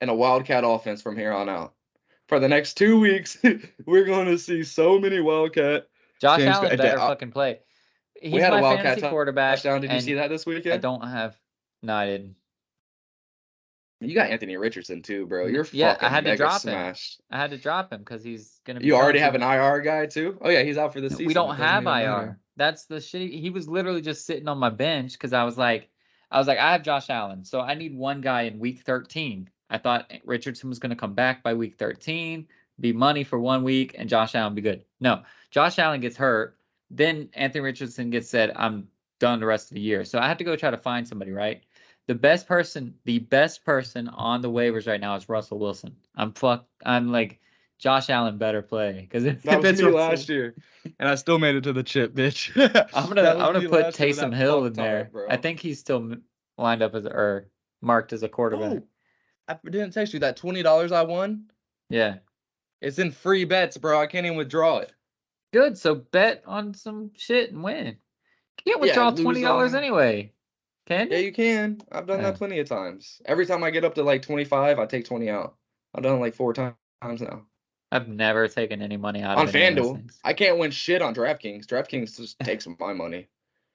and a Wildcat offense from here on out. For the next 2 weeks, we're going to see so many Wildcat. Josh James Cook. Allen better fucking play. We He's had a my Wildcat fantasy quarterback, touchdown. Did you see and that this I weekend? don't have. No, I didn't. You got Anthony Richardson too, bro. You're Yeah, I fucking had to mega drop him. smashed. I had to drop him because he's gonna be You gone. already See, have an IR guy too? Oh yeah, he's out for the we season. don't It doesn't have even matter. IR. That's the shit. He was literally just sitting on my bench because I was like, I have Josh Allen, so I need one guy in week 13. I thought Richardson was gonna come back by week 13, be money for 1 week, and Josh Allen be good. No, Josh Allen gets hurt. Then Anthony Richardson gets said, I'm done the rest of the year. So I have to go try to find somebody, right? The best person on the waivers right now is Russell Wilson. I'm like, Josh Allen better play because if, That if was it's me last Russell, year, and I still made it to the chip, bitch. I'm That gonna was I'm gonna me put last year with Taysom that Hill fuck in tart, there. I bro. think he's still lined up as or marked as a quarterback. Oh, I didn't text you that $20 I won. Yeah, It's in free bets, bro. I can't even withdraw it. good. So bet on some shit and win. You can't Yeah, withdraw lose. $20 anyway, can Yeah, you? you can. I've done that Oh, plenty of times. Every time I get up to like 25, I take 20 out. I've done it like 4 times now. I've never taken any money out On of any of those FanDuel, things. I can't win shit on DraftKings. DraftKings just takes my money.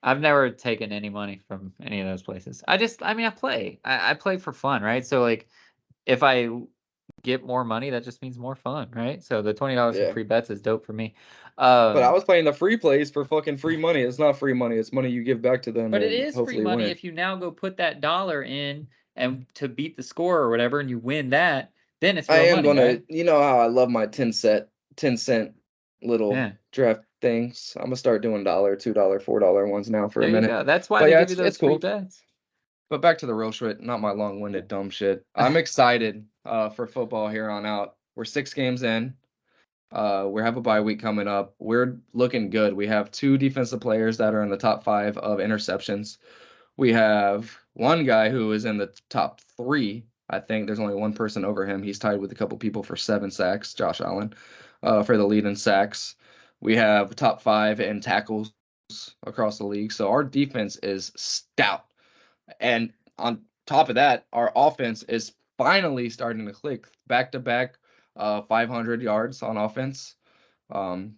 I've never taken any money from any of those places. I mean, I play. I play for fun, right? So like, if I get more money, that just means more fun, right? So the $20 from Yeah. free bets is dope for me. But I was playing the free plays for fucking free money. It's not free money. It's money you give back to them But it and is free hopefully money win. if you now go put that dollar in and to beat the score or whatever, and you win that, then it's I real am money, gonna, right? you know how I love my 10 cent little Yeah. draft things. I'm gonna start doing $1, $2, $4 ones now for a There you minute. go. That's why But they yeah, give you it's those free cool. bets. But back to the real shit, not my long-winded dumb shit. I'm excited for football here on out. We're 6 games in. We have a bye week coming up. We're looking good. We have 2 defensive players that are in the top 5 of interceptions. We have one guy who is in the top 3. I think there's only one person over him. He's tied with a couple people for 7 sacks, Josh Allen, for the lead in sacks. We have top 5 in tackles across the league. So our defense is stout. And on top of that, our offense is finally starting to click back to back 500 yards on offense.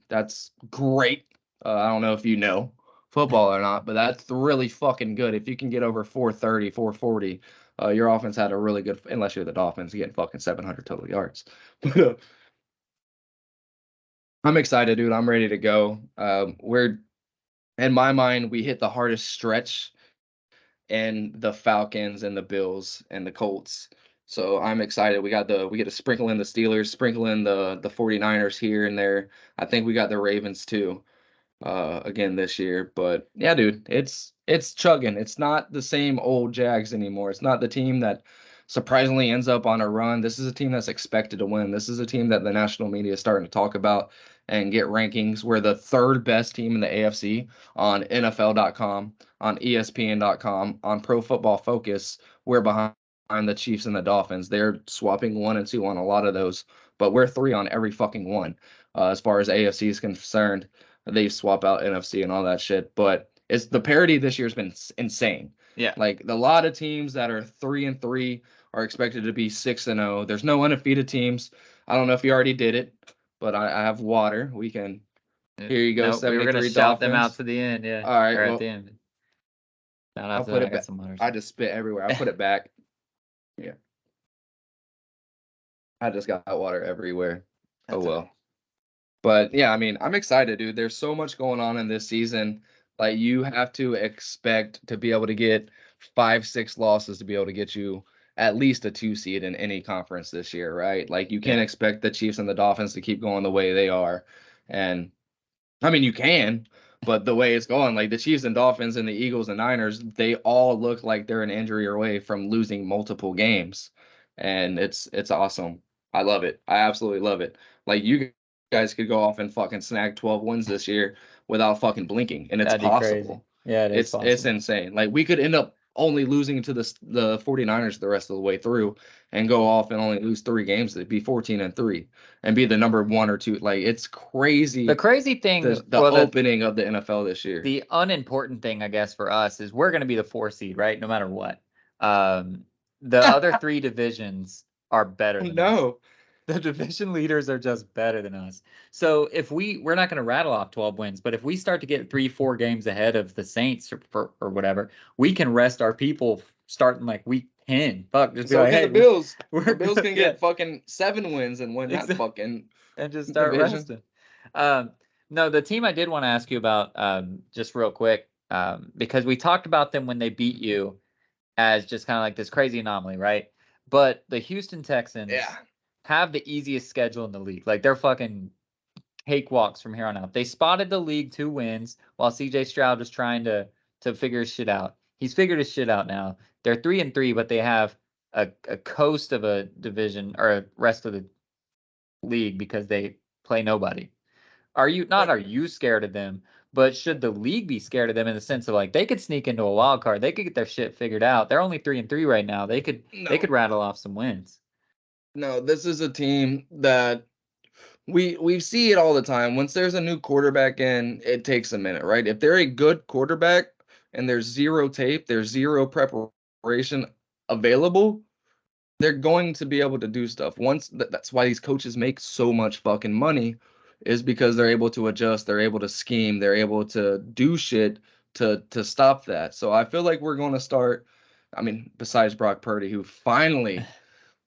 That's great. I don't know if you know football or not, but that's really fucking good. If you can get over 430, 440, your offense had a really good, unless you're the Dolphins, getting fucking 700 total yards. I'm excited, dude. I'm ready to go. In my mind, we hit the hardest stretch and the Falcons and the Bills and the Colts. So I'm excited. We get to sprinkle in the Steelers, sprinkle in the 49ers here and there. I think we got the Ravens too again this year. But yeah, dude, it's chugging. It's not the same old Jags anymore. It's not the team that surprisingly ends up on a run. This is a team that's expected to win. This is a team that the national media is starting to talk about and get rankings. We're the 3rd best team in the AFC on NFL.com, on ESPN.com, on Pro Football Focus. We're behind the Chiefs and the Dolphins. They're swapping 1 and 2 on a lot of those, but we're 3 on every fucking one as far as AFC is concerned. They swap out NFC and all that shit. But it's the parity this year's been insane. Yeah. Like a lot of teams that are 3-3 are expected to be 6-0. There's no undefeated teams. I don't know if you already did it, but I have water. We can. Here you go, Nope, we were gonna 73 shout them out Dolphins. to the end, yeah. All right, Or at the well, end. Shout out I'll to put them. I it got back. some water. I just spit everywhere. I put it back. Yeah, I just got water everywhere. Oh That's all right. well. But yeah, I mean, I'm excited, dude. There's so much going on in this season. Like you have to expect to be able to get 5, 6 losses to be able to get you at least a 2 seed in any conference this year, right? Like you can't Yeah. expect the Chiefs and the Dolphins to keep going the way they are. And I mean, you can, but the way it's going, like the Chiefs and Dolphins and the Eagles and Niners, they all look like they're an injury away from losing multiple games, and it's awesome. I love it. I absolutely love it. Like you guys could go off and fucking snag 12 wins this year without fucking blinking, and it's That'd be crazy. possible. Yeah, it is It's possible. insane. Like we could end up only losing to the 49ers the rest of the way through and go off and only lose 3 games. It'd be 14-3 and be the number 1 or 2. Like it's The crazy crazy thing, the well, opening of the NFL this year. the unimportant thing, I guess, for us is we're gonna be the 4 seed, right? No matter what. The other 3 divisions are better than us. No. The division leaders are just better than us. So if we're not going to rattle off 12 wins, but if we start to get 3, 4 games ahead of the Saints or whatever, we can rest our people starting like week 10. Fuck, just be So like, can hey, the Bills. we're The Bills good. can Yeah, get fucking 7 wins and win that exactly. fucking And just start division. resting. No, the team I did want to ask you about, just real quick, because we talked about them when they beat you as just kind of like this crazy anomaly, right? But the Houston Yeah. Texans have the easiest schedule in the league. Like they're fucking cakewalks from here on out. They spotted the league 2 wins while CJ Stroud was trying to figure his shit out. He's figured his shit out now. They're 3-3, but they have a coast of a division or a rest of the league because they play nobody. Are you scared of them, but should the league be scared of them in the sense of like they could sneak into a wild card, they could get their shit figured out. They're only 3-3 right now. They could No. rattle off some wins. No, this is a team that we see it all the time. Once there's a new quarterback in, it takes a minute, right? If they're a good quarterback and there's zero tape, there's zero preparation available, they're going to be able to do stuff. That's why these coaches make so much fucking money is because they're able to adjust, they're able to scheme, they're able to do shit to stop that. So I feel like we're going to start. I mean, besides Brock Purdy, who finally,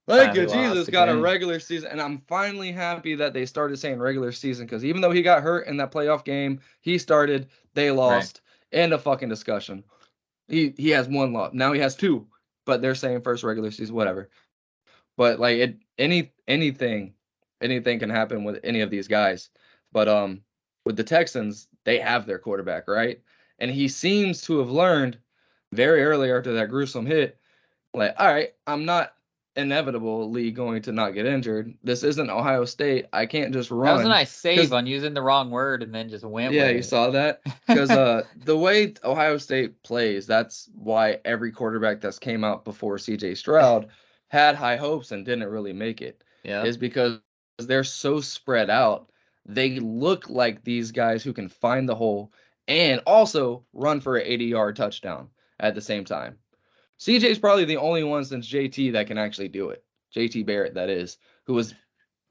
thank you, Finally lost Jesus, the got a game. regular season, and I'm finally happy that they started saying regular season because even though he got hurt in that playoff game, he started, they lost, end of fucking discussion. He has one loss. Now he has two, but they're saying first regular season, whatever. But like anything can happen with any of these guys. But with the Texans, they have their quarterback, right? And he seems to have learned very early after that gruesome hit, like, all right, I'm not inevitably going to not get injured. This isn't Ohio State. I can't just run. That was a nice save 'Cause, on using the wrong word and then just went yeah, with you it. saw that? Because the way Ohio State plays, that's why every quarterback that's came out before CJ Stroud had high hopes and didn't really make it. Yeah. Is because they're so spread out. They look like these guys who can find the hole and also run for an 80-yard touchdown at the same time. CJ's probably the only one since JT that can actually do it. JT Barrett, that is, who was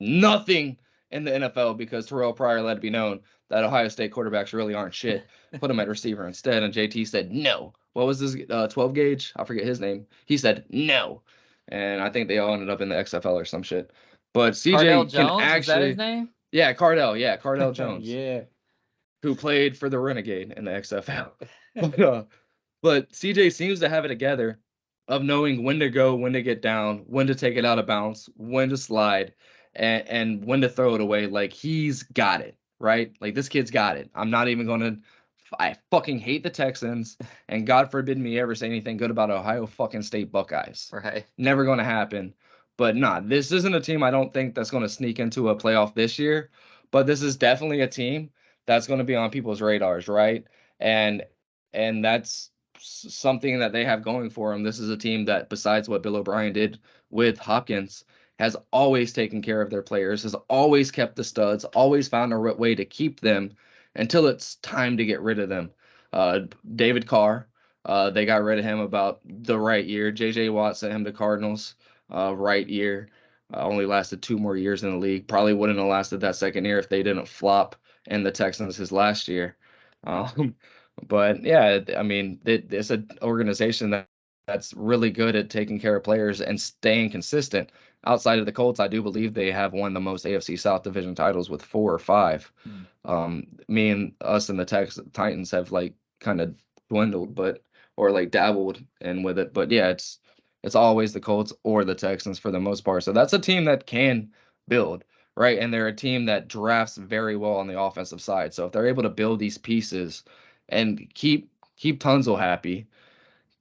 nothing in the NFL because Terrell Pryor let it be known that Ohio State quarterbacks really aren't shit. Put him at receiver instead, and JT said no. What was this 12 gauge? I forget his name. He said no, and I think they all ended up in the XFL or some shit. But Cardell CJ can Jones, is that his actually, name? yeah, Cardell Jones, Yeah. who played for the Renegade in the XFL. But CJ seems to have it together of knowing when to go, when to get down, when to take it out of bounds, when to slide, and when to throw it away. Like he's got it, right? Like this kid's got it. I'm not even gonna. I fucking hate the Texans, and God forbid me ever say anything good about Ohio fucking State Buckeyes. Right. Never gonna happen. But nah, this isn't a team I don't think that's gonna sneak into a playoff this year. But this is definitely a team that's gonna be on people's radars, right? And and that's something that they have going for them. This is a team that, besides what Bill O'Brien did with Hopkins, has always taken care of their players, has always kept the studs, always found a way to keep them until it's time to get rid of them. David Carr, they got rid of him about the right year. J.J. Watt sent him to Cardinals, right year. Only lasted 2 more years in the league. Probably wouldn't have lasted that second year if they didn't flop in the Texans his last year. But yeah, I mean, it's an organization that's really good at taking care of players and staying consistent. Outside of the Colts, I do believe they have won the most AFC South division titles with 4 or 5. Me and us and the Titans have like kind of dwindled, or like dabbled in with it. But yeah, it's always the Colts or the Texans for the most part. So that's a team that can build, right? And they're a team that drafts very well on the offensive side. So if they're able to build these pieces and keep Tunzel happy,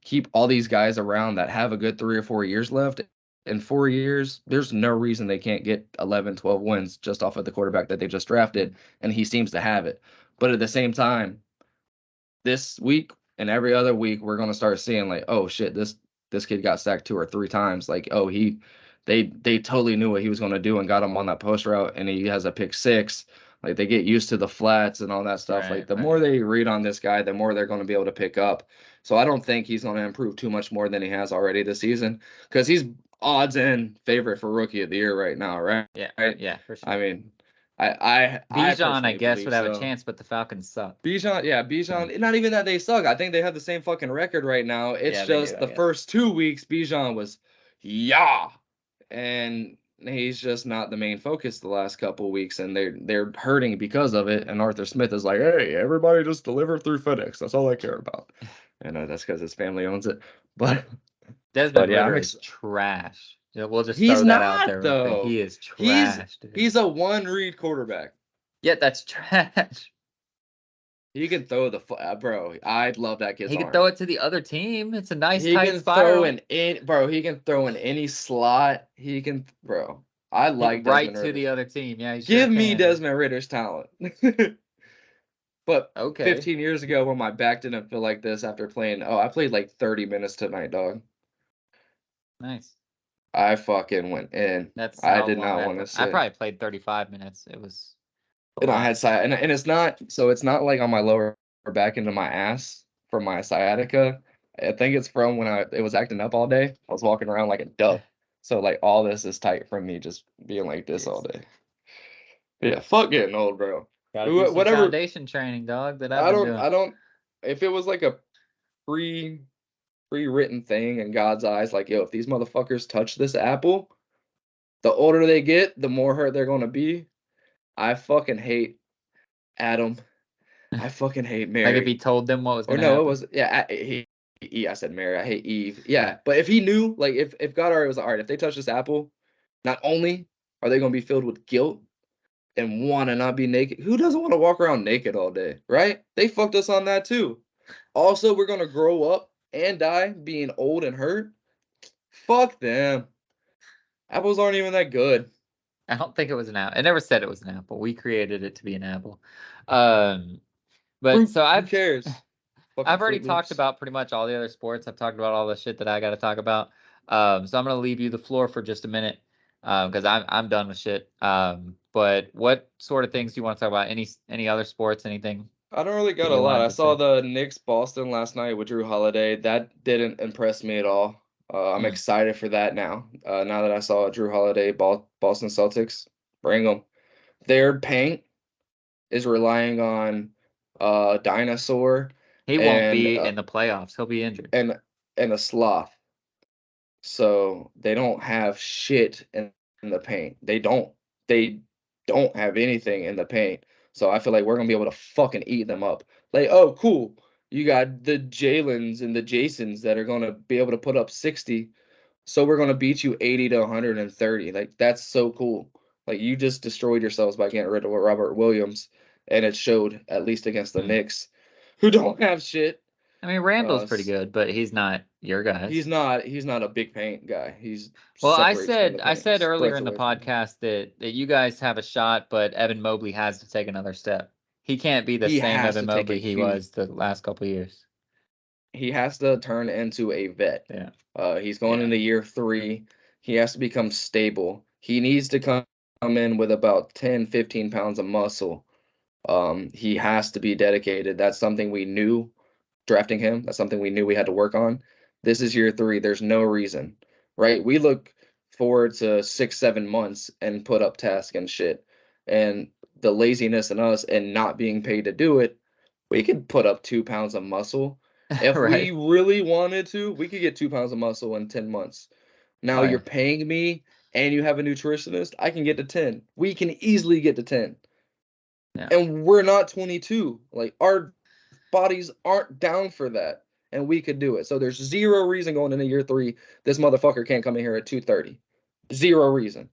keep all these guys around that have a good 3 or 4 years left. In 4 years, there's no reason they can't get 11, 12 wins just off of the quarterback that they just drafted, and he seems to have it. But at the same time, this week and every other week, we're gonna start seeing like, oh shit, this kid got sacked 2 or 3 times. Like, oh, they totally knew what he was gonna do and got him on that post route, and he has a pick six. Like they get used to the flats and all that stuff. Like the more they read on this guy, the more they're going to be able to pick up. So I don't think he's going to improve too much more than he has already this season because he's odds in favorite for rookie of the year right now, right? Yeah. Right? Yeah, for sure. I mean, I Bijan, I personally guess, believe would have a so. chance, but the Falcons suck. Bijan, not even that they suck. I think they have the same fucking record right now. It's Yeah, they just do, I the guess. first 2 weeks, Bijan was, yeah, and he's just not the main focus the last couple of weeks, and they're hurting because of it. And Arthur Smith is like, hey, everybody just deliver through FedEx. That's all I care about. And that's because his family owns it. But Desmond yeah, Ritter is trash. Yeah, we'll just he's throw that out not there right there. though. He is He's trash, dude. he's a one-read quarterback. Yeah, that's trash. He can throw the bro. I'd love that kid's He arm. could throw it to the other team. It's a nice He tight can spiral. throw bro. He can throw in any slot. He can, bro. I like Right Desmond to Ritter. the other team. Yeah, he sure Give me can. Desmond Ritter's talent. But Okay. 15 years ago, when my back didn't feel like this after playing, I played like 30 minutes tonight, dog. Nice. I fucking went in. That's I how did long not I want to played. I sit. probably played 35 minutes. It was a And I lot. had and it's not so it's not like on my lower back into my ass from my sciatica. I think it's from when it was acting up all day. I was walking around like a duck. So like all this is tight from me just being like this all day. But yeah, fuck getting old, bro. Gotta do some Whatever. foundation training, dog, that I've I been don't doing. I don't if it was like a pre-written thing in God's eyes, like, yo, if these motherfuckers touch this apple, the older they get, the more hurt they're gonna be. I fucking hate Adam. I fucking hate Like if he Mary. told them what was Or gonna no, it happen. was yeah. I said Mary. I hate Eve. Yeah, but if he knew, like, if God already was like, all right, if they touch this apple, not only are they gonna be filled with guilt and want to not be naked, who doesn't want to walk around naked all day, right? They fucked us on that too. Also, we're gonna grow up and die being old and hurt. Fuck them. Apples aren't even that good. I don't think it was an apple. I never said it was an apple. We created it to be an apple. Um, but Fruit. so Who cares? Fucking I've already Fruit talked Loops. about pretty much all the other sports. I've talked about all the shit that I got to talk about. So I'm gonna leave you the floor for just a minute, because I'm done with shit. But what sort of things do you want to talk about? Any other sports? Anything I don't really that got a you lot. wanted I to saw say? the Knicks Boston last night with Drew Holiday. That didn't impress me at all. I'm Hmm. excited for that now. Now that I saw Drew Holiday, Boston Celtics, bring them. Their paint is relying on Dinosaur He won't and be in the playoffs. He'll be injured. and and a Sloth. So they don't have shit in the paint. They don't have anything in the paint. So I feel like we're gonna be able to fucking eat them up. Like, oh, cool. You got the Jalen's and the Jasons that are gonna be able to put up 60. So we're gonna beat you 80 to 130. Like, that's so cool. Like, you just destroyed yourselves by getting rid of Robert Williams, and it showed at least against the Hmm. Knicks, who don't have shit. I mean, Randall's pretty S- good, but he's not your guys. he's not a big paint guy. He's Well, I separates from said the I paint, said earlier spreads in the away from him. podcast that you guys have a shot, but Evan Mobley has to take another step. He can't be the He same has Evan to take a Mobley he huge. was the last couple of years. He has to turn into a vet. Yeah. He's going Yeah. into year 3. He has to become stable. He needs to come in with about 10, 15 pounds of muscle. He has to be dedicated. That's something we knew drafting him. That's something we knew we had to work on. This is year 3. There's no reason, right? We look forward to 6, 7 months and put up tasks and shit. And the laziness in us and not being paid to do it, we could put up 2 pounds of muscle. If we Right. really wanted to, we could get 2 pounds of muscle in 10 months. Now Oh you're yeah. paying me and you have a nutritionist, I can get to 10. We can easily get to 10. Yeah. And we're not 22. Like, our bodies aren't down for that, and we could do it. So there's zero reason going into year 3 this motherfucker can't come in here at 230. Zero reason.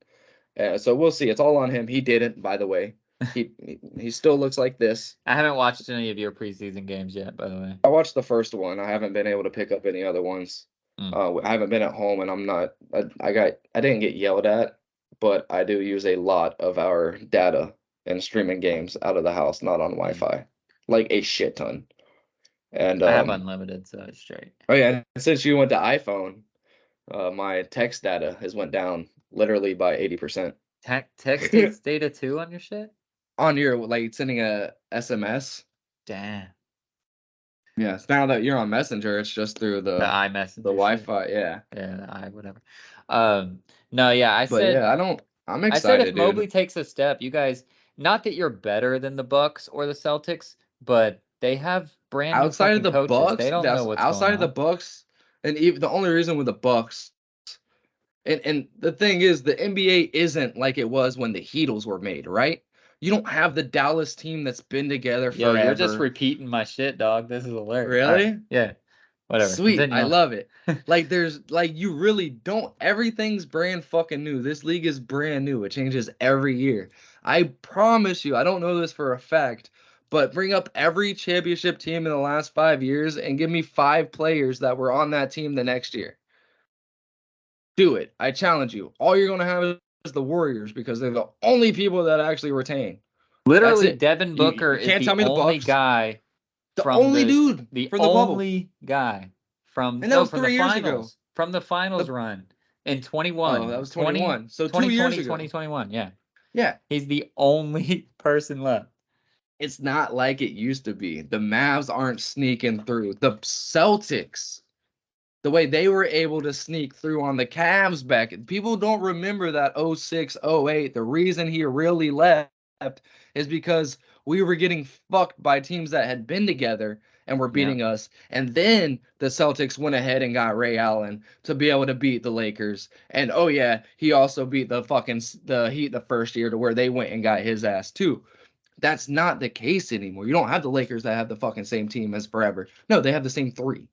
So we'll see. It's all on him. He didn't, by the way. He still looks like this. I haven't watched any of your preseason games yet, by the way. I watched the first one. I haven't been able to pick up any other ones. Mm. I haven't been at home, and I'm not. I didn't get yelled at, but I do use a lot of our data and streaming games out of the house, not on Mm. Wi-Fi, like a shit ton. And I have unlimited, so it's straight. oh yeah, since you went to iPhone, my text data has went down literally by 80%. Text takes data too on your shit? On your, like, sending a SMS. Damn. Yes. Now that you're on Messenger, it's just through The the iMessenger shit. Wi-Fi. Yeah. Yeah, the I whatever. No, yeah, But yeah, I'm I said if excited, Mobley dude. takes a step, you guys, not that you're better than the Bucks or the Celtics, but they have brand new Outside of fucking the coaches. They Bucks, don't know that's what's going outside of the on. Bucks, and even the only reason with the Bucks, and the thing is, the NBA isn't like it was when the Heatles were made, right? You don't have the Dallas team that's been together Yo, you're just forever. repeating my shit, dog. This is hilarious. All right. Really? Yeah. Whatever. Sweet. Continue I on. love it. Like, there's like, you really don't, everything's brand fucking new. This league is brand new. It changes every year. I promise you, I don't know this for a fact, but bring up every championship team in the last 5 years and give me 5 players that were on that team the next year. Do it. I challenge you. All you're gonna have is the Warriors because they're the only people that actually retain. That's Literally, it. Devin Booker You is can't the tell me the only Bucks. guy The from only dude the from the bubble. only guy from And that no, was from the 3 years ago. finals. From the finals The run in Oh, that 21, was 20, 21. So 2 years 2020, ago. 2021. Yeah. Yeah. He's the only person left. It's not like it used to be. The Mavs aren't sneaking through. The Celtics, the way they were able to sneak through on the Cavs back, people don't remember that 06, 08. The reason he really left is because we were getting fucked by teams that had been together and were beating us. And then the Celtics went ahead and got Ray Allen to be able to beat the Lakers. And oh yeah, he also beat the Heat the first year to where they went and got his ass too. That's not the case anymore. You don't have the Lakers that have the fucking same team as forever. No, they have the same three.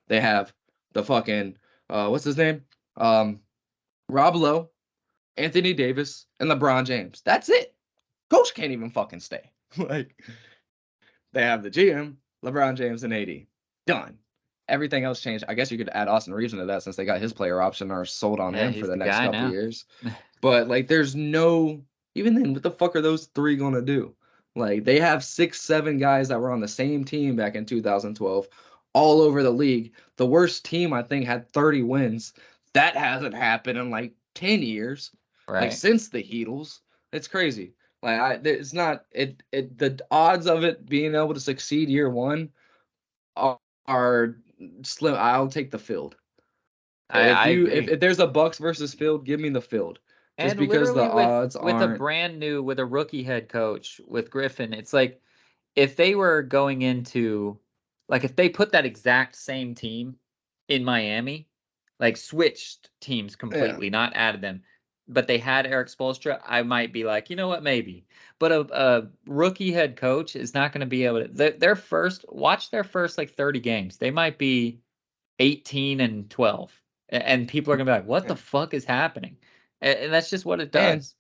They have the fucking what's his name? Rob Lowe, Anthony Davis, and LeBron James. That's it. Coach can't even fucking stay. Like they have the GM, LeBron James, and AD. Done. Everything else changed. I guess you could add Austin Reeves into that since they got his player option or sold on him for he's the the next guy couple now. years. But like there's no even then, what the fuck are those three gonna do? Like they have 6, 7 guys that were on the same team back in 2012, all over the league. The worst team I think had 30 wins. That hasn't happened in like 10 years. Like Right. since the Heatles. It's crazy. It's not the odds of it being able to succeed year one are slim. I'll take the field. I agree. If there's a Bucks versus field, give me the field. Just And because the literally odds with a aren't. brand new with a rookie head coach with Griffin, it's like if they were going into like if they put that exact same team in Miami, like switched teams Yeah. completely, not added them, but they had Eric Spoelstra, I might be like, you know what, maybe. But a rookie head coach is not going to be able to. Watch their first like 30 games. They might be 18 and 12, and people are going to be like, what the Yeah. fuck is happening? And that's just what it And does.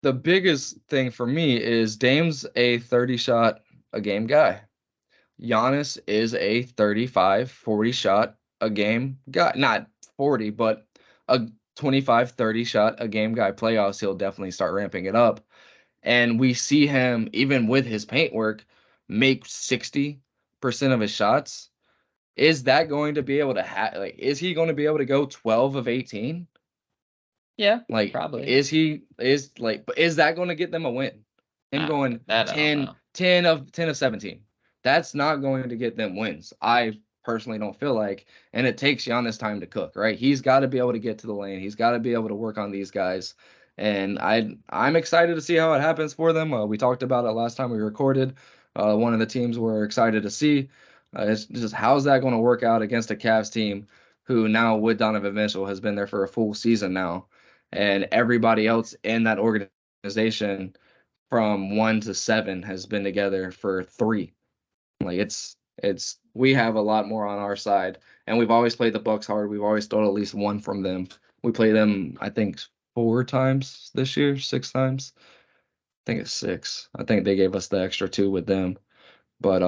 the biggest thing for me is Dame's a 30 shot a game guy. Giannis is a 35, 40 shot a game guy. Not 40, but a 25, 30 shot a game guy. Playoffs, he'll definitely start ramping it up. And we see him, even with his paint work, make 60% of his shots. Is that going to be able to is he going to be able to go 12 of 18? Yeah, Like, probably. but is that going to get them a win? Him going That I don't 10, know. 10 of 17. That's not going to get them wins. I personally don't feel like, and it takes Giannis time to cook, right? He's got to be able to get to the lane. He's got to be able to work on these guys. And I'm excited to see how it happens for them. We talked about it last time we recorded. One of the teams we're excited to see. It's just how's that going to work out against a Cavs team who now with Donovan Mitchell has been there for a full season now, and everybody else in that organization from 1 to 7 has been together for 3. Like it's we have a lot more on our side, and we've always played the Bucks hard. We've always stole at least one from them. We play them, I think, 4 times this year, 6 times. I think it's 6. I think they gave us the extra 2 with them. But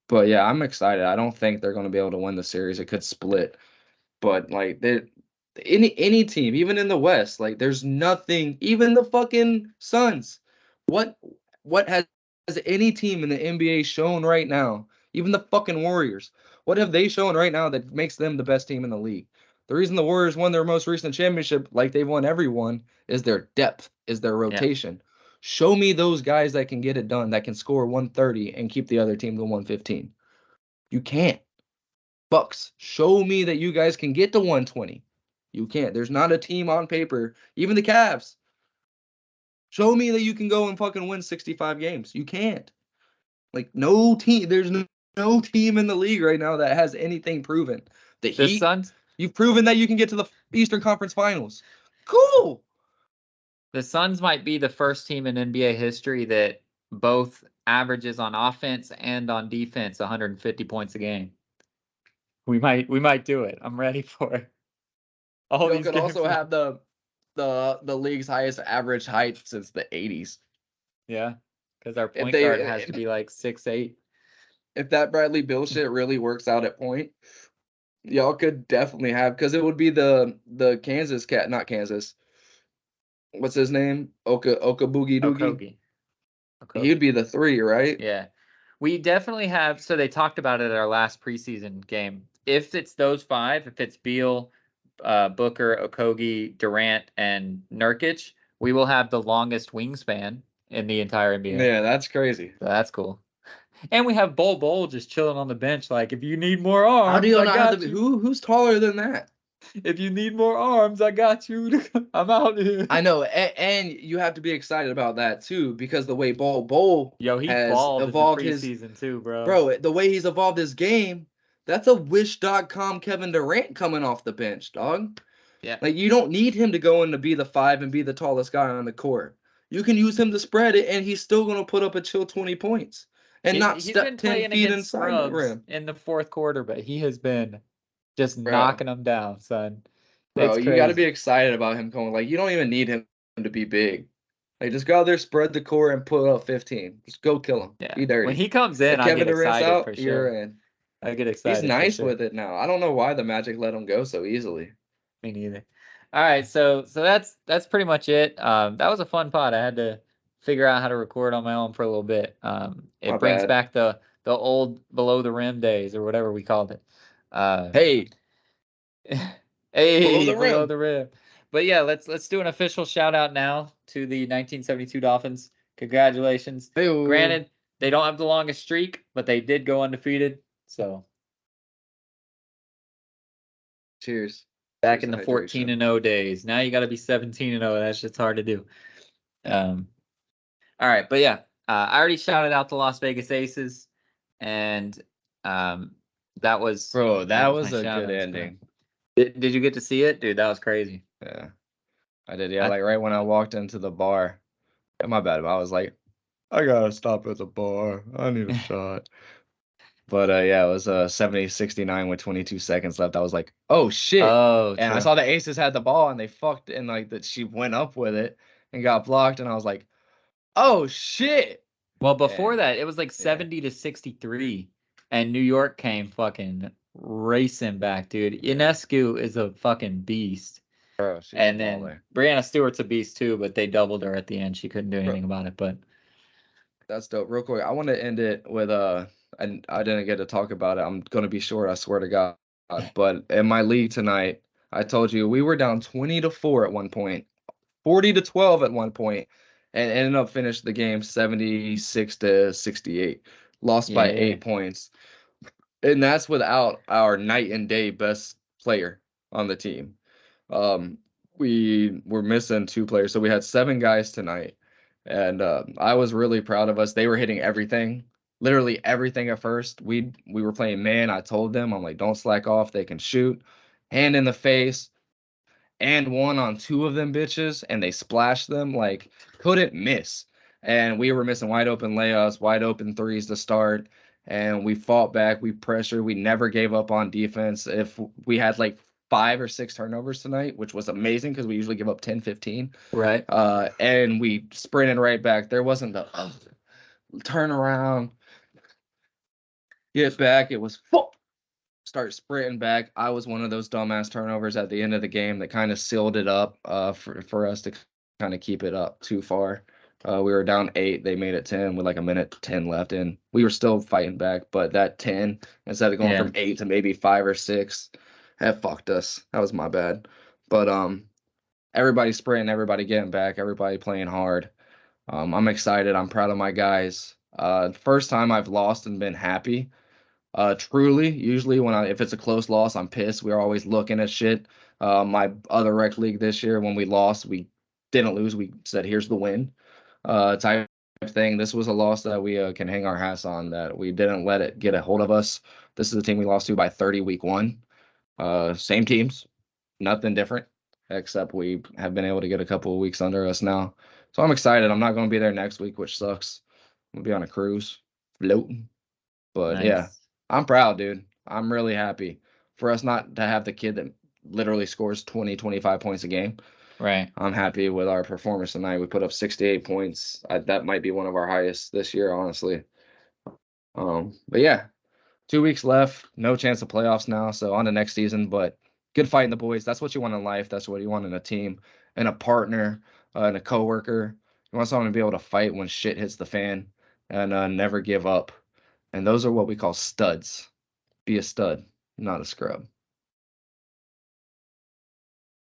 but yeah, I'm excited. I don't think they're going to be able to win the series. It could split, but like any team, even in the West, like there's nothing. Even the fucking Suns. What has any team in the NBA shown right now? Even the fucking Warriors. What have they shown right now that makes them the best team in the league? The reason the Warriors won their most recent championship, like they've won every one, is their depth, is their Yeah. rotation. Show me those guys that can get it done, that can score 130 and keep the other team to 115. You can't. Bucks, show me that you guys can get to 120. You can't. There's not a team on paper, even the Cavs. Show me that you can go and fucking win 65 games. You can't. Like no team, there's no team in the league right now that has anything proven. The The Heat, Suns you've proven that you can get to the Eastern Conference Finals. Cool. the Suns might be the first team in NBA history that both averages on offense and on defense 150 points a game. We might do it. I'm ready for it. All Y'all these could games. also have the league's highest average height since the 80s. Yeah, because our If point guard has they to be like 6'8". if that Bradley Bill shit really works out at point, y'all could definitely have, because it would be the Kansas cat, not Kansas. What's his name? Oka Boogie Doogie. Okogie. He'd Okogie. be the 3, right? Yeah. We definitely have. So they talked about it at our last preseason game. If it's those 5, if it's Beal, Booker, Okogie, Durant, and Nurkic, we will have the longest wingspan in the entire NBA. Yeah, that's crazy. So that's cool. And we have Bol just chilling on the bench. Like, if you need more How do arms, you I not have to got be you. who's taller than that? If you need more arms, I got you. I'm out here. I know, and you have to be excited about that too, because the way Bull Yo, he has balled in the evolved his preseason too, bro. bro, the way he's evolved his game, that's a Wish.com Kevin Durant coming off the bench, dog. Yeah. Like you don't need him to go in to be the 5 and be the tallest guy on the court. You can use him to spread it, and he's still gonna put up a chill 20 points and not He's step been 10 playing feet against inside the scrubs rim. in the fourth quarter, but he has been just Bro, knocking them down, son. bro, It's you got to be crazy. excited about him going. Like you don't even need him to be big. Like just go out there, spread the court, and put up 15. Just go kill him. Yeah. Be When dirty. he comes in, If I get Kevin Durant's excited out, for sure. you're in. I get He's excited for nice sure. with it now. I don't know why the Magic let him go so easily. Me neither. All right, so that's pretty much it. That was a fun pod. I had to figure out how to record on my own for a little bit. My It brings bad. back the old below the rim days or whatever we called it. Hey, below Hey, the below rim. the rim. But yeah, let's do an official shout out now to the 1972 Dolphins. Congratulations. Hey, Granted, they don't have the longest streak, but they did go undefeated. So cheers. back Cheers in to the 14 hydration. and 0 days. Now you got to be 17 and 0. That's just hard to do. All right, but yeah, I already shouted out the Las Vegas Aces, and that was Bro, that my was a shout good outs, bro. ending. Did you get to see it, dude? That was crazy. Yeah, I did. Yeah, I like right when I walked into the bar. Yeah, my bad. I was like, I gotta stop at the bar. I need a shot. But yeah, it was 70-69 with 22 seconds left. I was like, oh shit. oh And I true. saw the Aces had the ball and they fucked and like that she went up with it and got blocked. And I was like, oh shit. Well, before And that, it was like yeah, 70-63, and New York came fucking racing back, dude. yeah. Ionescu is a fucking beast. Bro, she's a And then baller. Brianna Stewart's a beast too, but they doubled her at the end. She couldn't do Bro, anything about it. But that's dope. Real quick, I want to end it with and I didn't get to talk about it. I'm gonna be short, I swear to God. But in my league tonight, I told you we were down 20-4 at one point. 40-12 at one point, and ended up finished the game 76-68. Lost by yeah, 8 points. And that's without our night and day best player on the team. Um, we were missing two players, so we had seven guys tonight, and I was really proud of us. They were hitting everything, literally everything at first. We were playing man. I told them, I'm like, don't slack off. They can shoot, hand in the face, and one on two of them bitches, and they splashed them like couldn't miss. And we were missing wide open layups, wide open threes to start. And we fought back, we pressured, we never gave up on defense. If we had like 5 or 6 turnovers tonight, which was amazing because we usually give up 10, 15. right. And we sprinted right back. There wasn't the turn around, get back. It was full. Start sprinting back. I was one of those dumbass turnovers at the end of the game that kind of sealed it up for us to kind of keep it up too far. We were down 8. They made it 10 with like a minute 10 left, and we were still fighting back. But that 10, instead of going Yeah. from 8 to maybe 5 or 6, that fucked us. That was my bad. But everybody sprinting, everybody getting back, everybody playing hard. I'm excited. I'm proud of my guys. First time I've lost and been happy. Truly, usually if it's a close loss, I'm pissed. We're always looking at shit. My other rec league this year, when we lost, we didn't lose. We said, "Here's the win," type thing. This was a loss that we can hang our hats on. That we didn't let it get a hold of us. This is the team we lost to by 30 week one. Same teams, nothing different, except we have been able to get a couple of weeks under us now. So I'm excited. I'm not going to be there next week, which sucks. I'm gonna be on a cruise, floating. But yeah, Nice. I'm proud, dude. I'm really happy for us not to have the kid that literally scores 20, 25 points a game. Right. I'm happy with our performance tonight. We put up 68 points. That might be one of our highest this year, honestly. But yeah, 2 weeks left. No chance of playoffs now. So on to next season. But good fighting the boys. That's what you want in life. That's what you want in a team and a partner and a coworker. You want someone to be able to fight when shit hits the fan and never give up. And those are what we call studs. Be a stud, not a scrub.